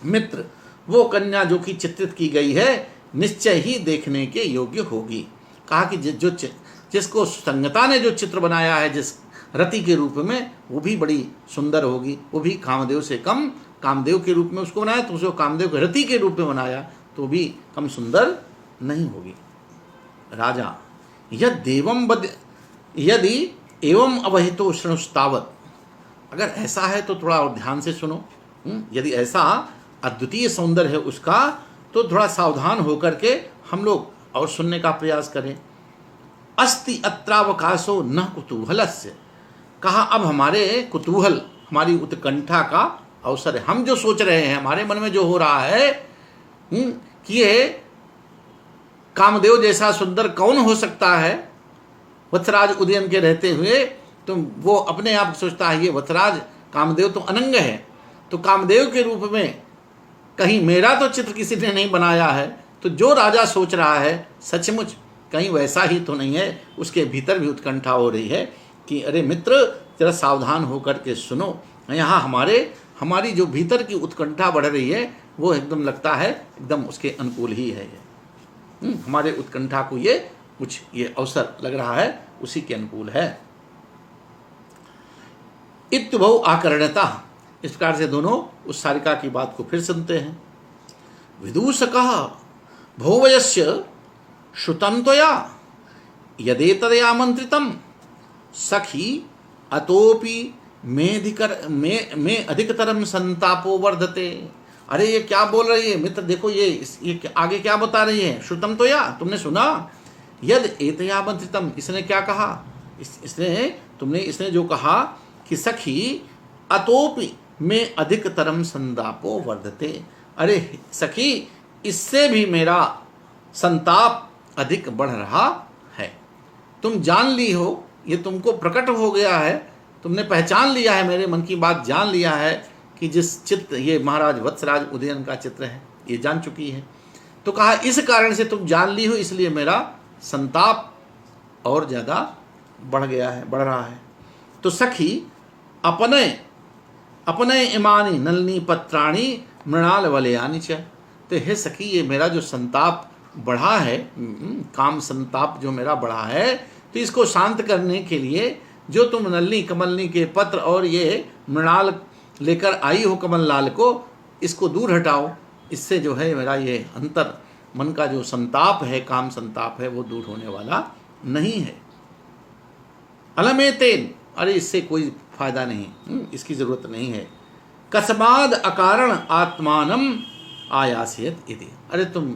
मित्र वो कन्या जो कि चित्रित की गई है निश्चय ही देखने के योग्य होगी। कहा कि जिसको संगता ने जो चित्र बनाया है जिस रति के रूप में, वो भी बड़ी सुंदर होगी। वो भी कामदेव से कम, कामदेव के रूप में उसको बनाया तो उसको कामदेव के रति के रूप में बनाया तो भी कम सुंदर नहीं होगी। राजा यदि एवं अवहितो श्रृणुस्तावत, अगर ऐसा है तो थोड़ा और ध्यान से सुनो। यदि ऐसा अद्वितीय सौंदर्य है उसका, तो थोड़ा सावधान होकर के हम लोग और सुनने का प्रयास करें। अस्ति अत्रावकाशो न कुतूहलस्य, कहा अब हमारे कुतूहल, हमारी उत्कंठा का अवसर है। हम जो सोच रहे हैं, हमारे मन में जो हो रहा है कि ये कामदेव जैसा सुंदर कौन हो सकता है वत्सराज उदयन के रहते हुए। तो वो अपने आप सोचता है ये वत्सराज कामदेव तो अनंग है, तो कामदेव के रूप में कहीं मेरा तो चित्र किसी ने नहीं बनाया है। तो जो राजा सोच रहा है सचमुच कहीं वैसा ही तो नहीं है। उसके भीतर भी उत्कंठा हो रही है कि अरे मित्र जरा सावधान होकर के सुनो, यहाँ हमारी जो भीतर की उत्कंठा बढ़ रही है वो एकदम लगता है एकदम उसके अनुकूल ही है। हमारे उत्कंठा को ये अवसर लग रहा है उसी के अनुकूल है। इत्युभौ आकर्ण्यता, इस प्रकार से दोनों उस सारिका की बात को फिर सुनते हैं। विदूषकः भोवयस्य श्रुतं त्वया यदेतदयामन्त्रितं सखी अतोपि मे अधिकतरम संतापो वर्धते। अरे ये क्या बोल रही है मित्र, देखो ये आगे क्या बता रही है। श्रुतम त्वया, तुमने सुना, यद एतयामन्त्रितम, इसने क्या कहा, इसने जो कहा कि सखी अतोपि में अधिकतरम संतापो वर्धते। अरे सखी इससे भी मेरा संताप अधिक बढ़ रहा है। तुम जान ली हो, ये तुमको प्रकट हो गया है, तुमने पहचान लिया है, मेरे मन की बात जान लिया है कि जिस चित्र ये महाराज वत्सराज उदयन का चित्र है, ये जान चुकी है। तो कहा इस कारण से तुम जान ली हो, इसलिए मेरा संताप और ज़्यादा बढ़ रहा है। तो सखी अपने इमानी नलनी पत्राणी मृणाल वलयानी च, तो हे सखी ये मेरा जो संताप बढ़ा है, काम संताप जो मेरा बढ़ा है, तो इसको शांत करने के लिए जो तुम नलनी कमलनी के पत्र और ये मृणाल लेकर आई हो कमल लाल को, इसको दूर हटाओ। इससे जो है मेरा ये अंतर मन का जो संताप है, काम संताप है, वो दूर होने वाला नहीं है। अलमेतेन, अरे इससे कोई फायदा नहीं, इसकी जरूरत नहीं है। कस्माद अकारण आत्मानम आयासेत इति, अरे तुम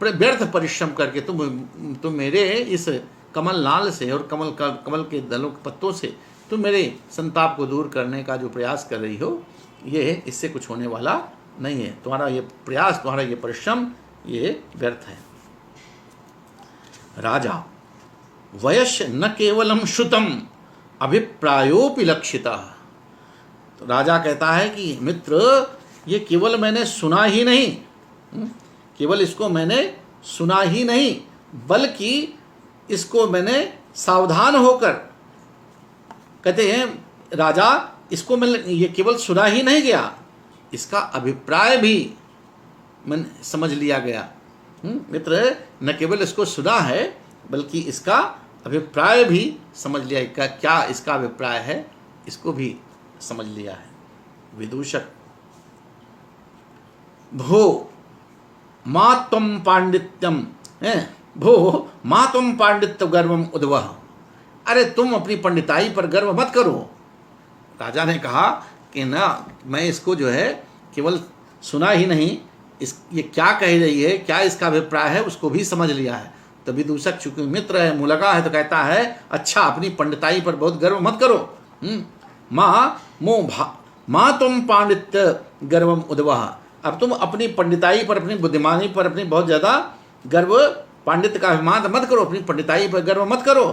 व्यर्थ परिश्रम करके तुम मेरे इस कमल लाल से और कमल के दलों के पत्तों से तुम मेरे संताप को दूर करने का जो प्रयास कर रही हो, ये इससे कुछ होने वाला नहीं है। तुम्हारा ये प्रयास, तुम्हारा ये परिश्रम, ये व्यर्थ है। राजा वयस्य न केवलम श्रुतम अभिप्रायोपि लक्षिता, तो राजा कहता है कि मित्र ये केवल मैंने सुना ही नहीं, केवल इसको मैंने सुना ही नहीं, बल्कि इसको मैंने सावधान होकर, कहते हैं राजा इसको मैं ये केवल सुना ही नहीं गया, इसका अभिप्राय भी मैंने समझ लिया गया। मित्र न केवल इसको सुना है बल्कि इसका अभिप्राय भी समझ लिया, क्या इसका अभिप्राय है इसको भी समझ लिया है। विदूषक भो मा त्वं पांडित्यम, भो मा त्वं पांडित्य गर्वम उद्वह, अरे तुम अपनी पंडिताई पर गर्व मत करो। राजा ने कहा कि ना, मैं इसको जो है केवल सुना ही नहीं, ये क्या कह रही है, क्या इसका अभिप्राय है, उसको भी समझ लिया है। तो विदूषक चूंकि मित्र है, मुलगा है, तो कहता है अच्छा अपनी पंडिताई पर बहुत गर्व मत करो। माँ तुम पांडित्य गर्वम उद्वह, अब तुम अपनी पंडिताई पर, अपनी बुद्धिमानी पर, अपनी बहुत ज़्यादा गर्व, पांडित्य का अभिमान मत करो, अपनी पंडिताई पर गर्व मत करो।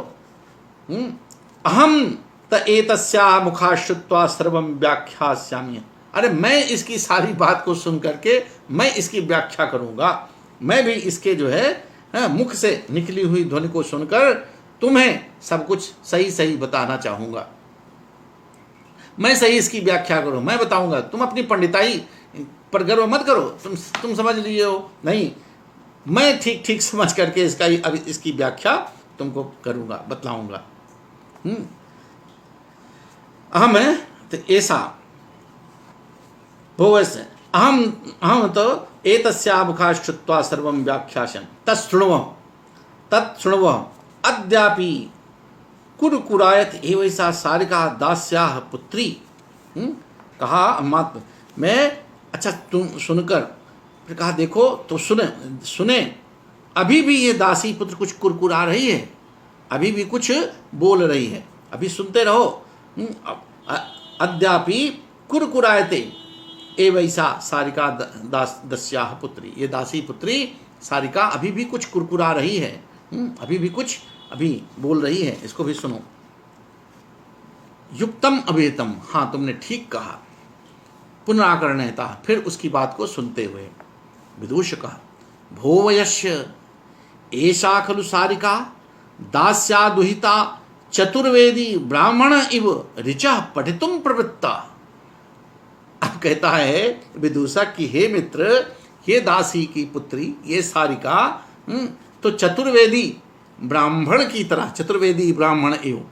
अहम त एतस्या मुखा श्रुत्वा सर्वम व्याख्यास्यामि, अरे मैं इसकी सारी बात को सुन करके मैं इसकी व्याख्या करूंगा, मैं भी इसके जो है मुख से निकली हुई ध्वनि को सुनकर तुम्हें सब कुछ सही सही बताना चाहूंगा। मैं सही इसकी व्याख्या करूं, मैं बताऊंगा, तुम अपनी पंडिताई पर गर्व मत करो, तुम समझ लिए हो नहीं, मैं ठीक ठीक समझ करके इसकी व्याख्या तुमको करूंगा, बतलाऊंगा। अहम है तो ऐसा भोवस्य अहम तो एतस्या मुखा श्रुत्वा सर्वं व्याख्यास्यं तत्शृण्व अद्यापि कुरकुरायत एवैसा सारिका दास्याः पुत्री कहा मत मैं, अच्छा तुम सुनकर, फिर कहा देखो तो सुने अभी भी ये दासी पुत्र कुछ कुरकुरा रही है, अभी भी कुछ बोल रही है, अभी सुनते रहो। अद्यापि कुरकुरायते ए वैसा सारिका दस्याह पुत्री, ये दासी पुत्री सारिका अभी भी कुछ कुरकुरा रही है, अभी भी कुछ अभी बोल रही है, इसको भी सुनो। युक्तम अभेतम, हाँ तुमने ठीक कहा। पुनराकरणता, फिर उसकी बात को सुनते हुए विदूष कहा, भोवयस्य एषा खलु सारिका दास्या दुहिता चतुर्वेदी ब्राह्मण इव ऋचा पठितुम प्रवृत्ता। अब कहता है विदूषक कि हे मित्र, ये दासी की पुत्री ये सारिका तो चतुर्वेदी ब्राह्मण की तरह, चतुर्वेदी ब्राह्मण एवं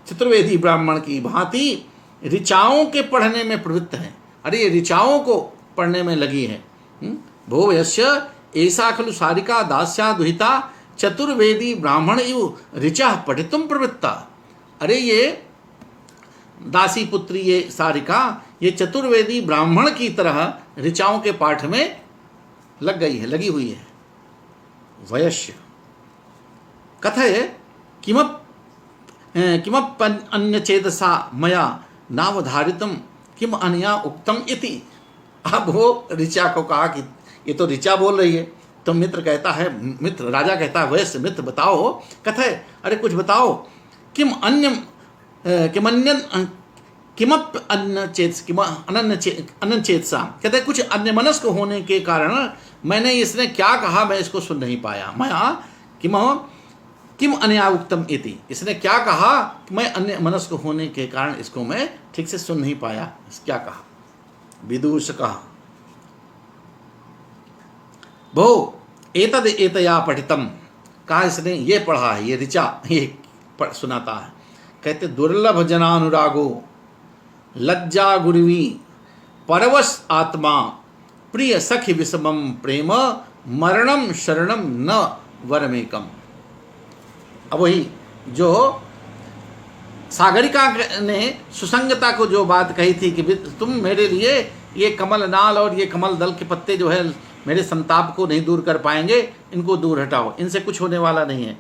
चतुर्वेदी ब्राह्मण की भांति ऋचाओं के पढ़ने में प्रवृत्त है। अरे ये ऋचाओं को पढ़ने में लगी है। भो यस्य ऐसा खलु सारिका दास्या दुहिता चतुर्वेदी ब्राह्मण एवं ऋचा पठितुम प्रवृत्ता। अरे ये दासी पुत्री ये सारिका ये चतुर्वेदी ब्राह्मण की तरह ऋचाओं के पाठ में लगी हुई है। वयस्य कथय किमप अन्य चेतसा मया नावधारितम किम अनया उक्तम इति। अब वो ऋचा को कहा कि ये तो ऋचा बोल रही है, तो मित्र कहता है, मित्र राजा कहता है वैश्य मित्र बताओ, कथय अरे कुछ बताओ, किमप अन्य चेतसा, कहते कुछ अन्य मनस्क होने के कारण मैंने इसने क्या कहा मैं इसको सुन नहीं पाया। मैं किम अनया उक्तम इति, इसने क्या कहा कि मैं अन्य मनस्क होने के कारण इसको मैं ठीक से सुन नहीं पाया, क्या कहा। विदूष कहा भो एतद एतया पठितम, कहा इसने ये पढ़ा है, ये ऋचा ये सुनाता है। कहते दुर्लभ जनानुरागो लज्जा गुरुवी परवश आत्मा प्रिय सखी विषमम प्रेम मरणम शरणम न वरमेकम। अब वही जो सागरिका ने सुसंगता को जो बात कही थी कि तुम मेरे लिए ये कमल नाल और ये कमल दल के पत्ते जो है मेरे संताप को नहीं दूर कर पाएंगे, इनको दूर हटाओ, इनसे कुछ होने वाला नहीं है,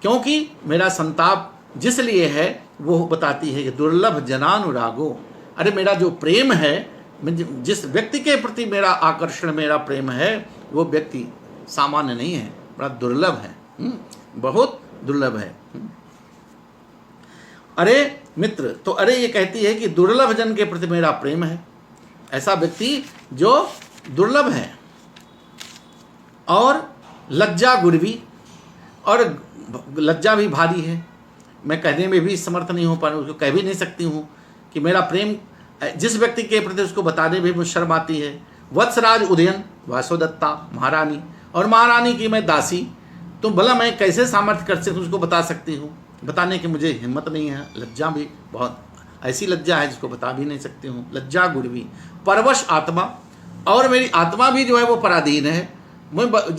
क्योंकि मेरा संताप जिस लिए है वो बताती है कि दुर्लभ जनानुरागो। अरे मेरा जो प्रेम है, जिस व्यक्ति के प्रति मेरा आकर्षण मेरा प्रेम है, वो व्यक्ति सामान्य नहीं है, बड़ा दुर्लभ है, बहुत दुर्लभ है। अरे मित्र, तो अरे ये कहती है कि दुर्लभ जन के प्रति मेरा प्रेम है, ऐसा व्यक्ति जो दुर्लभ है, और लज्जा गुरवी, और लज्जा भी भारी है, मैं कहने में भी समर्थ नहीं हो पा रही, उसको कह भी नहीं सकती हूँ कि मेरा प्रेम जिस व्यक्ति के प्रति उसको बताने में मुझे शर्म आती है। वत्सराज उदयन वासोदत्ता महारानी, और महारानी की मैं दासी, तो भला मैं कैसे सामर्थ्य कर सकती उसको बता सकती हूँ, बताने की मुझे हिम्मत नहीं है। लज्जा भी बहुत ऐसी लज्जा है जिसको बता भी नहीं सकती हूँ। लज्जा गुरवी परवश आत्मा, और मेरी आत्मा भी जो है वो पराधीन है। मैं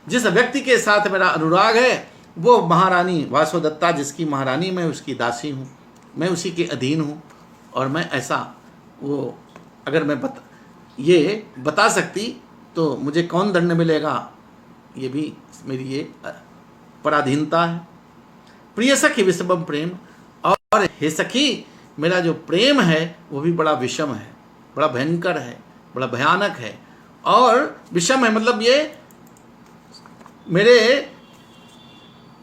जिस व्यक्ति के साथ मेरा अनुराग है वो महारानी वासोदत्ता, जिसकी महारानी मैं उसकी दासी हूँ, मैं उसी के अधीन हूँ, और मैं ऐसा वो अगर मैं ये बता सकती तो मुझे कौन दंड मिलेगा, ये भी मेरी ये पराधीनता है। प्रिय सखी विषम प्रेम, और हे सखी मेरा जो प्रेम है वो भी बड़ा विषम है, बड़ा भयंकर है, बड़ा भयानक है, और विषम है मतलब ये मेरे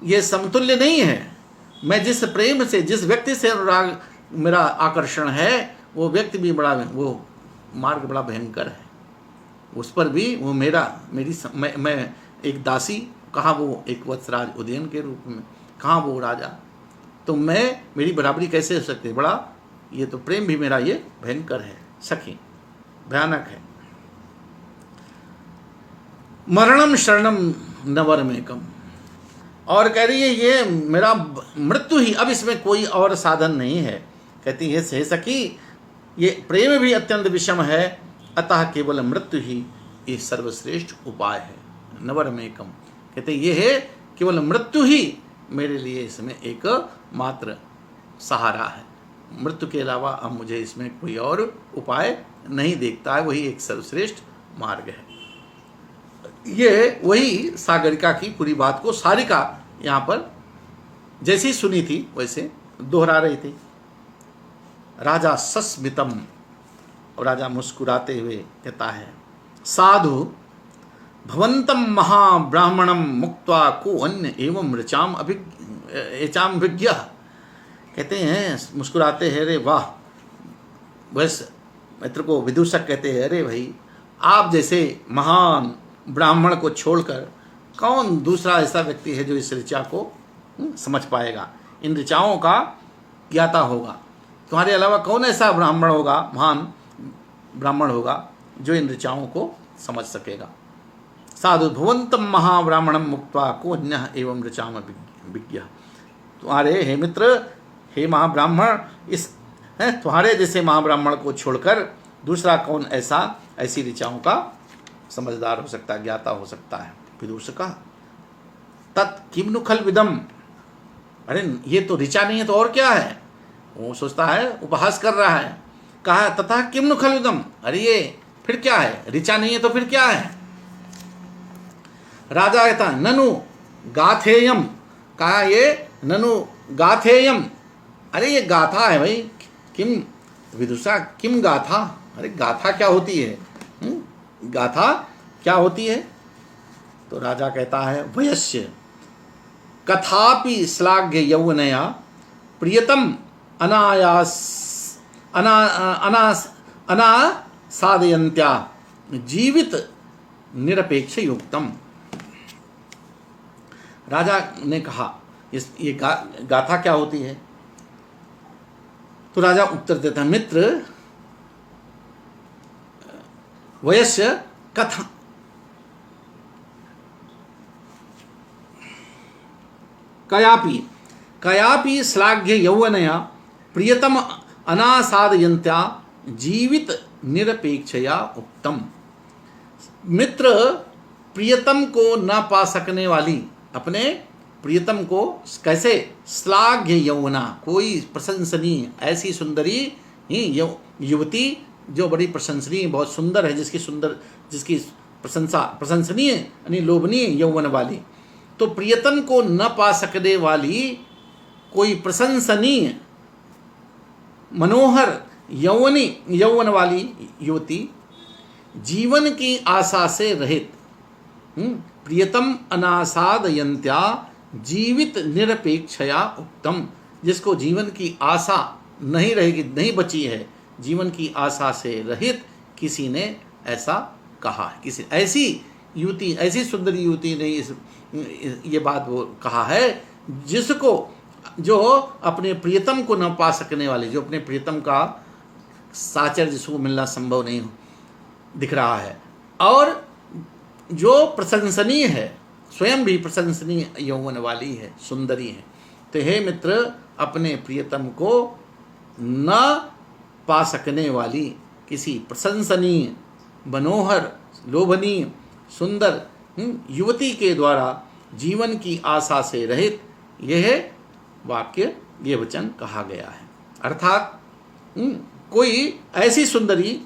ये समतुल्य नहीं है। मैं जिस प्रेम से जिस व्यक्ति से अनुराग मेरा आकर्षण है वो व्यक्ति भी बड़ा, वो मार्ग बड़ा भयंकर है, उस पर भी वो मैं एक दासी, कहाँ वो एक वत्सराज उदयन के रूप में, कहाँ वो राजा, तो मैं मेरी बराबरी कैसे हो सकती है। बड़ा ये तो प्रेम भी मेरा ये भयंकर है, सखी भयानक है। मरणम शरणम नवरमेकम, और कह रही है ये मेरा मृत्यु ही, अब इसमें कोई और साधन नहीं है। कहती है हे सखी ये प्रेम भी अत्यंत विषम है, अतः केवल मृत्यु ही ये सर्वश्रेष्ठ उपाय है। नवरमेकम कहते ये है केवल मृत्यु ही मेरे लिए इसमें एक मात्र सहारा है, मृत्यु के अलावा अब मुझे इसमें कोई और उपाय नहीं देखता है, वही एक सर्वश्रेष्ठ मार्ग है। ये वही सागरिका की पूरी बात को सारिका यहाँ पर जैसी सुनी थी वैसे दोहरा रही थी। राजा सस्मितम, और राजा मुस्कुराते हुए कहता है, साधु भवंतम महाब्राह्मणम मुक्त्वा को अन्य एवं ऋचाम विज्ञ। कहते हैं मुस्कुराते हैं, अरे वाह। बस मित्र को विदूषक कहते हैं, अरे भाई आप जैसे महान ब्राह्मण को छोड़कर कौन दूसरा ऐसा व्यक्ति है जो इस ऋचा को समझ पाएगा, इन ऋचाओं का ज्ञाता होगा। तुम्हारे अलावा कौन ऐसा ब्राह्मण होगा, महान ब्राह्मण होगा जो इन ऋचाओं को समझ सकेगा। साधु भुवंतम महाब्राह्मणम मुक्त्वा को अन्य एवं ऋचाम विज्ञ। तुम्हारे हे मित्र, हे महाब्राह्मण, इस तुम्हारे जैसे महाब्राह्मण को छोड़कर दूसरा कौन ऐसी ऋचाओं का समझदार हो सकता है, ज्ञाता हो सकता है। विदूषका तत् किम नु खल विदम। अरे ये तो ऋचा नहीं है तो और क्या है। वो सोचता है, उपहास कर रहा है। कहा तथा किम नु खल विदम, अरे ये फिर क्या है, ऋचा नहीं है तो फिर क्या है। राजा कहता ननु गाथेयम। कहा ये ननु गाथेयम, अरे ये गाथा है भाई। किम विदुषा किम गाथा, अरे गाथा क्या होती है, गाथा क्या होती है। तो राजा कहता है वयस्य कथापि श्लाघ्य यौवनया प्रियतम अनासादयन्त्या जीवित निरपेक्ष युक्तम। राजा ने कहा ये गाथा क्या होती है। तो राजा उत्तर देता है, मित्र वयस्य कथा कयापि श्लाघ्य यौवनया प्रियतम अनासादयन्त्या जीवित निरपेक्षया उक्तम। मित्र प्रियतम को न पा सकने वाली, अपने प्रियतम को कैसे, श्लाघ्य यौवना, कोई प्रशंसनीय ऐसी सुंदरी युवती जो बड़ी प्रशंसनीय बहुत सुंदर है, जिसकी प्रशंसनीय यानी लोभनीय यौवन वाली। तो प्रियतम को न पा सकने वाली कोई प्रशंसनीय मनोहर यौवन वाली युवती जीवन की आशा से रहित, प्रियतम अनासादयन्त्या जीवित निरपेक्षया उक्तम, जिसको जीवन की आशा नहीं रहेगी, नहीं बची है, जीवन की आशा से रहित किसी ने ऐसा कहा है। किसी ऐसी युवती, ऐसी सुंदर युवती ने ये बात वो कहा है, जिसको जो अपने प्रियतम को न पा सकने वाले, जो अपने प्रियतम का साचर जिसको मिलना संभव नहीं दिख रहा है, और जो प्रशंसनीय है, स्वयं भी प्रशंसनीय यौवन वाली है, सुंदरी है। तो हे मित्र, अपने प्रियतम को न पा सकने वाली किसी प्रशंसनीय मनोहर लोभनीय सुंदर युवती के द्वारा जीवन की आशा से रहित यह वाक्य, ये वचन कहा गया है। अर्थात कोई ऐसी सुंदरी,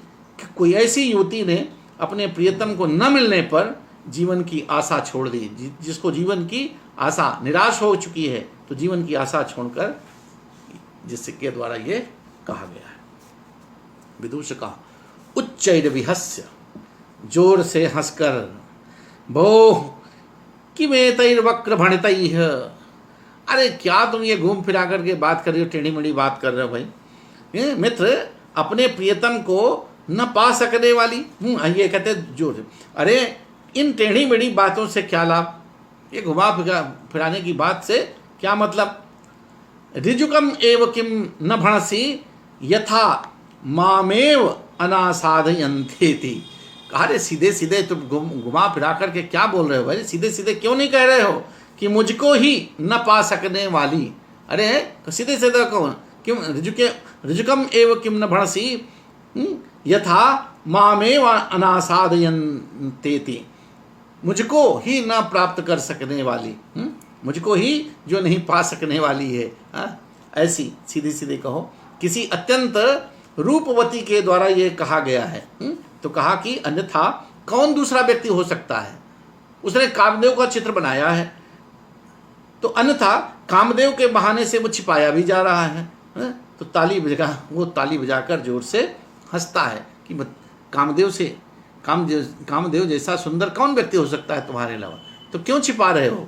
कोई ऐसी युवती ने अपने प्रियतम को न मिलने पर जीवन की आशा छोड़ दी, जिसको जीवन की आशा निराश हो चुकी है, तो जीवन की आशा छोड़कर, जिसके द्वारा ये कहा गया है। विदूषका उच्चैर्विहस्य, जोर से हंसकर, भोः किमेतैर्वक्र भणितैः, अरे क्या तुम ये घूम फिरा करके बात कर रहे हो, टेढ़ी मेढ़ी बात कर रहे हो भाई। मित्र अपने प्रियतम को न पा सकने वाली, ये कहते जोर, अरे इन टेढ़ी मेढ़ी बातों से क्या लाभ, ये घुमा फिराने की बात से क्या मतलब। ऋजुकम एव किम न भणसी यथा मामेव अनासाधयन्तेति। अरे सीधे सीधे तुम घुमा फिरा करके क्या बोल रहे हो भाई, सीधे सीधे क्यों नहीं कह रहे हो कि मुझको ही न पा सकने वाली। अरे सीधे सीधे कहो, क्यों ऋजुकम एव किम न भणसी यथा मामेव अनासाधयन्तेति, मुझको ही न प्राप्त कर सकने वाली, मुझको ही जो नहीं पा सकने वाली है, ऐसी सीधे सीधे कहो। किसी अत्यंत रूपवती के द्वारा ये कहा गया है। तो कहा कि अन्यथा कौन दूसरा व्यक्ति हो सकता है, उसने कामदेव का चित्र बनाया है, तो अन्यथा कामदेव के बहाने से वो छिपाया भी जा रहा है। तो वो ताली बजाकर जोर से हंसता है कि कामदेव से कामदेव जैसा सुंदर कौन व्यक्ति हो सकता है तुम्हारे अलावा, तो क्यों छिपा रहे हो,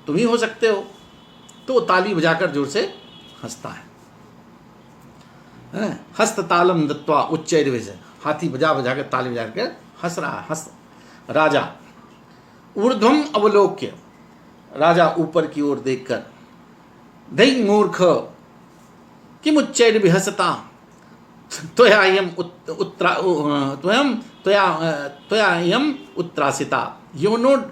तुम ही हो सकते हो। तो ताली बजाकर जोर से हंसता है। हस्त तालम दत्वा उच्चैर्विज, हाथी बजा बजा कर ताली बजा कर हंस रहा है। राजा ऊर्ध्वम अवलोक्य, राजा ऊपर की ओर देखकर, दै मूर्ख किम उच्चैर्विहसता त्वयायम उत्त्रासिता येनोड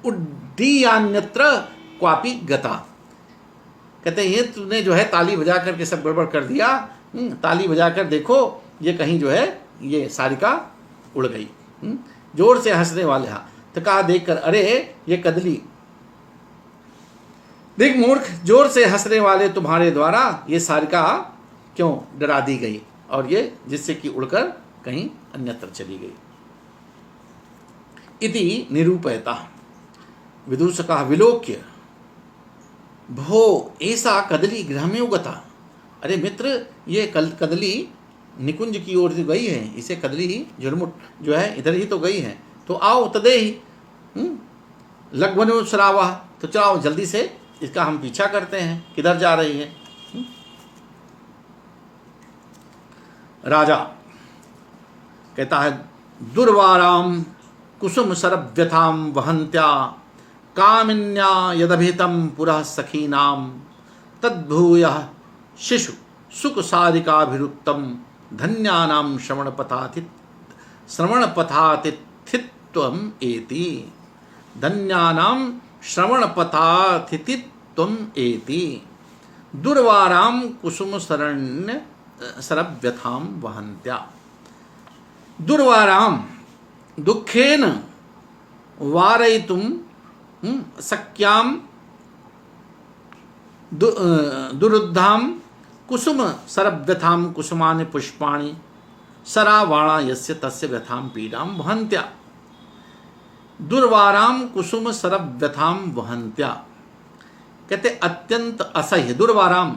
उड्डीयान्यत्र क्वापि गता। कहते हैं ये तूने जो है ताली बजा करके सब गड़बड़ कर दिया। ताली बजा कर देखो ये कहीं जो है ये सारिका उड़ गई। जोर से हंसने वाले, हाँ, तो कहा देखकर, अरे ये कदली, देख मूर्ख, जोर से हंसने वाले तुम्हारे द्वारा ये सारिका क्यों डरा दी गई, और ये जिससे कि उड़कर कहीं अन्यत्र चली गई। इति निरूपयता विदूषका विलोक्य भो ऐसा कदली गृह में उगता। अरे मित्र, ये कदली निकुंज की ओर गई है, इसे कदली ही झुरमुट जो है इधर ही तो गई है, तो आओ तदे ही लगवनुसरावा, तो चलो जल्दी से इसका हम पीछा करते हैं, किधर जा रही है। राजा कहता है दुर्वाराम कुसुम सरव्यथाम वहंत्या कामिन्या यदभितम पुरः सखीनाम तद्भूय शिशु सुख सारिकाभिरुक्तम धन्यानाम श्रवणपथातिथित्वम एति, धन्यानाम श्रवणपथातिथित्वम एति। दुर्वाराम कुसुम सरव्यथाम वहंत्या, दुर्वाराम दुखेन वारयितुम सख्याम दुरुद्धाम कुसुम सरव्यथाम कुसुमानि पुष्पाणि सरावाणा यस्य तस्य व्यथाम पीडाम वहंत्या। दुर्वाराम कुसुम सरव्यथाम वहंत्या, कहते अत्यंत असह्य, दुर्वाराम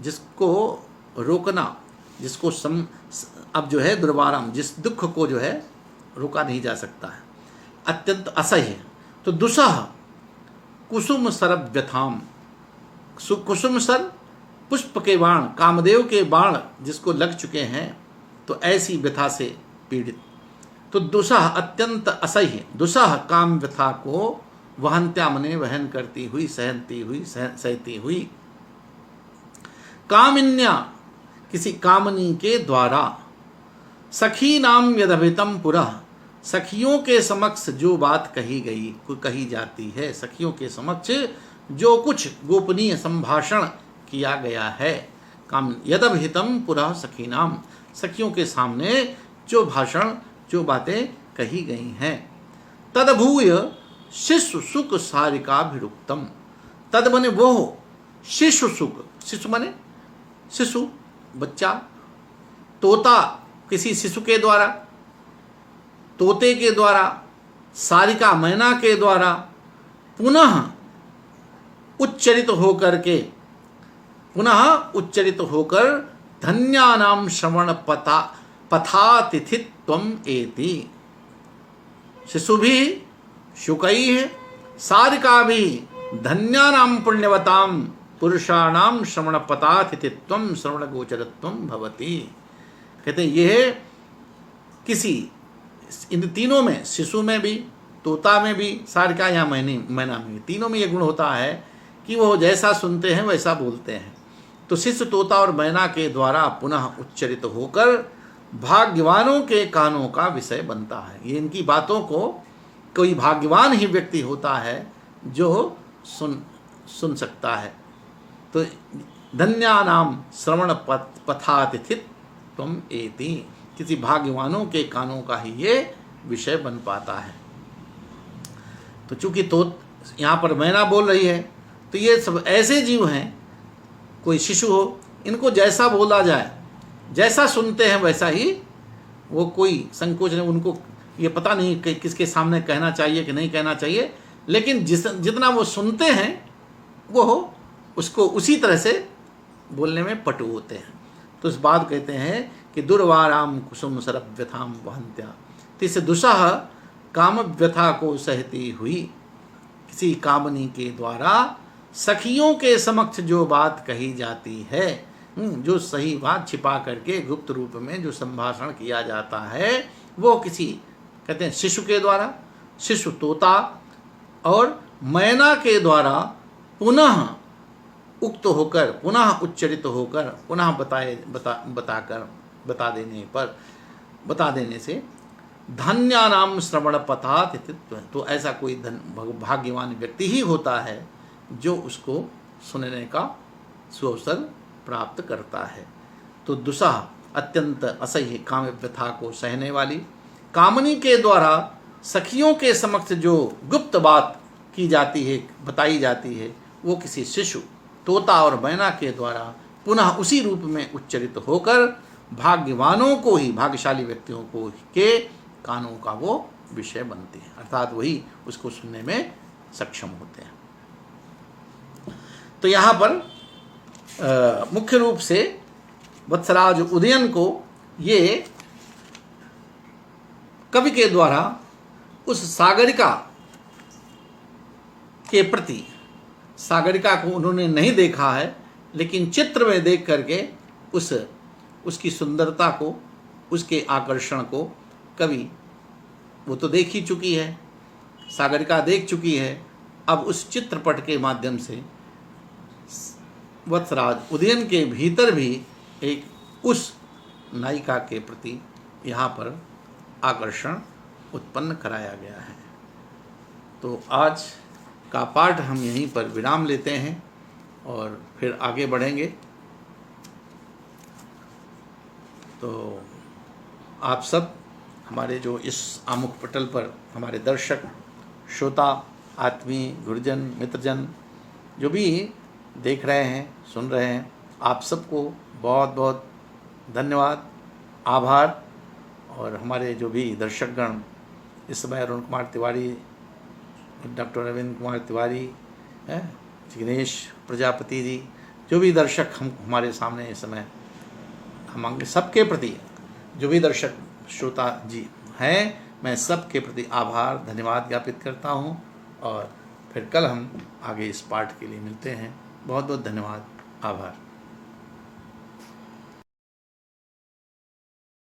जिसको रोकना, जिसको अब जो है दुर्वाराम जिस दुख को जो है रोका नहीं जा सकता है, अत्यंत असह्य। तो दुसह कुसुम सरव्यथाम, कुसुम सर पुष्प के बाण, कामदेव के बाण जिसको लग चुके हैं, तो ऐसी व्यथा से पीड़ित। तो दुसह अत्यंत असह्य, दुसह काम व्यथा को वहंत्या मने वहन करती हुई, सहती हुई। कामिन्या किसी कामनी के द्वारा, सखी नाम यदभितम पुरः सखियों के समक्ष जो बात कही जाती है, सखियों के समक्ष जो कुछ गोपनीय संभाषण किया गया है, काम यदभितम पुरः सखी नाम, सखियों के सामने जो भाषण जो बातें कही गई हैं, तदभूय शिशु सुख सारिकाभिरुक्तम, तद बने वो शिशु सुख, शिशु बने शिशु बच्चा, तोता किसी शिशु के द्वारा, तोते के द्वारा, सारिका मैना के द्वारा पुनः उच्चरित होकर धन्यानाम श्रवण पथातिथित्वम एति। शिशु भी शुकई है, सारिका भी धन्यानाम पुण्यवताम पुरुषाणाम श्रवण पथातिथित्वम श्रवण गोचरत्वम भवति। कहते हैं यह किसी इन तीनों में, शिशु में भी, तोता में भी, सारिका या मैना में भी, तीनों में यह गुण होता है कि वो जैसा सुनते हैं वैसा बोलते हैं। तो शिशु, तोता और मैना के द्वारा पुनः उच्चरित होकर भाग्यवानों के कानों का विषय बनता है। ये इनकी बातों को कोई भाग्यवान ही व्यक्ति होता है जो सुन सकता है। तो धन्यानाम श्रवण पथातिथित्वम एति, किसी भाग्यवानों के कानों का ही ये विषय बन पाता है। तो चूंकि तो यहाँ पर मैना बोल रही है, तो ये सब ऐसे जीव हैं, कोई शिशु हो, इनको जैसा बोला जाए, जैसा सुनते हैं वैसा ही, वो कोई संकोच नहीं, उनको ये पता नहीं कि किसके सामने कहना चाहिए कि नहीं कहना चाहिए, लेकिन जितना वो सुनते हैं वो उसको उसी तरह से बोलने में पटु होते हैं। तो इस बात कहते हैं कि दुर्वाराम कुसुम सरभ व्यथाम वहंत्या, तिस दुसह काम व्यथा को सहती हुई। किसी कामनी के द्वारा सखियों के समक्ष जो बात कही जाती है, जो सही बात छिपा करके गुप्त रूप में जो संभाषण किया जाता है, वो किसी कहते हैं शिशु के द्वारा, शिशु तोता और मैना के द्वारा पुनः उक्त होकर, पुनः उच्चरित होकर, पुनः बता देने से धन्यानाम श्रवण पथात, तो ऐसा कोई भाग्यवान व्यक्ति ही होता है जो उसको सुनने का सुअवसर प्राप्त करता है। तो दुसह अत्यंत असह्य काम व्यथा को सहने वाली, कामनी के द्वारा सखियों के समक्ष जो गुप्त बात की जाती है, बताई जाती है, वो किसी शिशु तोता और मैना के द्वारा पुनः उसी रूप में उच्चरित होकर भाग्यवानों को ही, भाग्यशाली व्यक्तियों को के कानों का वो विषय बनती है, अर्थात वही उसको सुनने में सक्षम होते हैं। तो यहाँ पर मुख्य रूप से वत्सराज उदयन को ये कवि के द्वारा उस सागरिका के प्रति, सागरिका को उन्होंने नहीं देखा है, लेकिन चित्र में देख करके उसकी सुंदरता को, उसके आकर्षण को कवि वो तो देख ही चुकी है, सागरिका देख चुकी है। अब उस चित्रपट के माध्यम से वत्सराज उदयन के भीतर भी एक उस नायिका के प्रति यहाँ पर आकर्षण उत्पन्न कराया गया है। तो आज का पाठ हम यहीं पर विराम लेते हैं और फिर आगे बढ़ेंगे। तो आप सब हमारे जो इस आमुख पटल पर हमारे दर्शक, श्रोता, आत्मीय, गुरुजन, मित्रजन जो भी देख रहे हैं, सुन रहे हैं, आप सबको बहुत बहुत धन्यवाद, आभार। और हमारे जो भी दर्शकगण इस समय अरुण कुमार तिवारी, डॉक्टर रविंद्र कुमार तिवारी, जिग्नेश प्रजापति जी, जो भी दर्शक हमारे सामने इस समय, हम सबके प्रति जो भी दर्शक श्रोता जी हैं, मैं सबके प्रति आभार धन्यवाद ज्ञापित करता हूं। और फिर कल हम आगे इस पाठ के लिए मिलते हैं। बहुत बहुत धन्यवाद, आभार।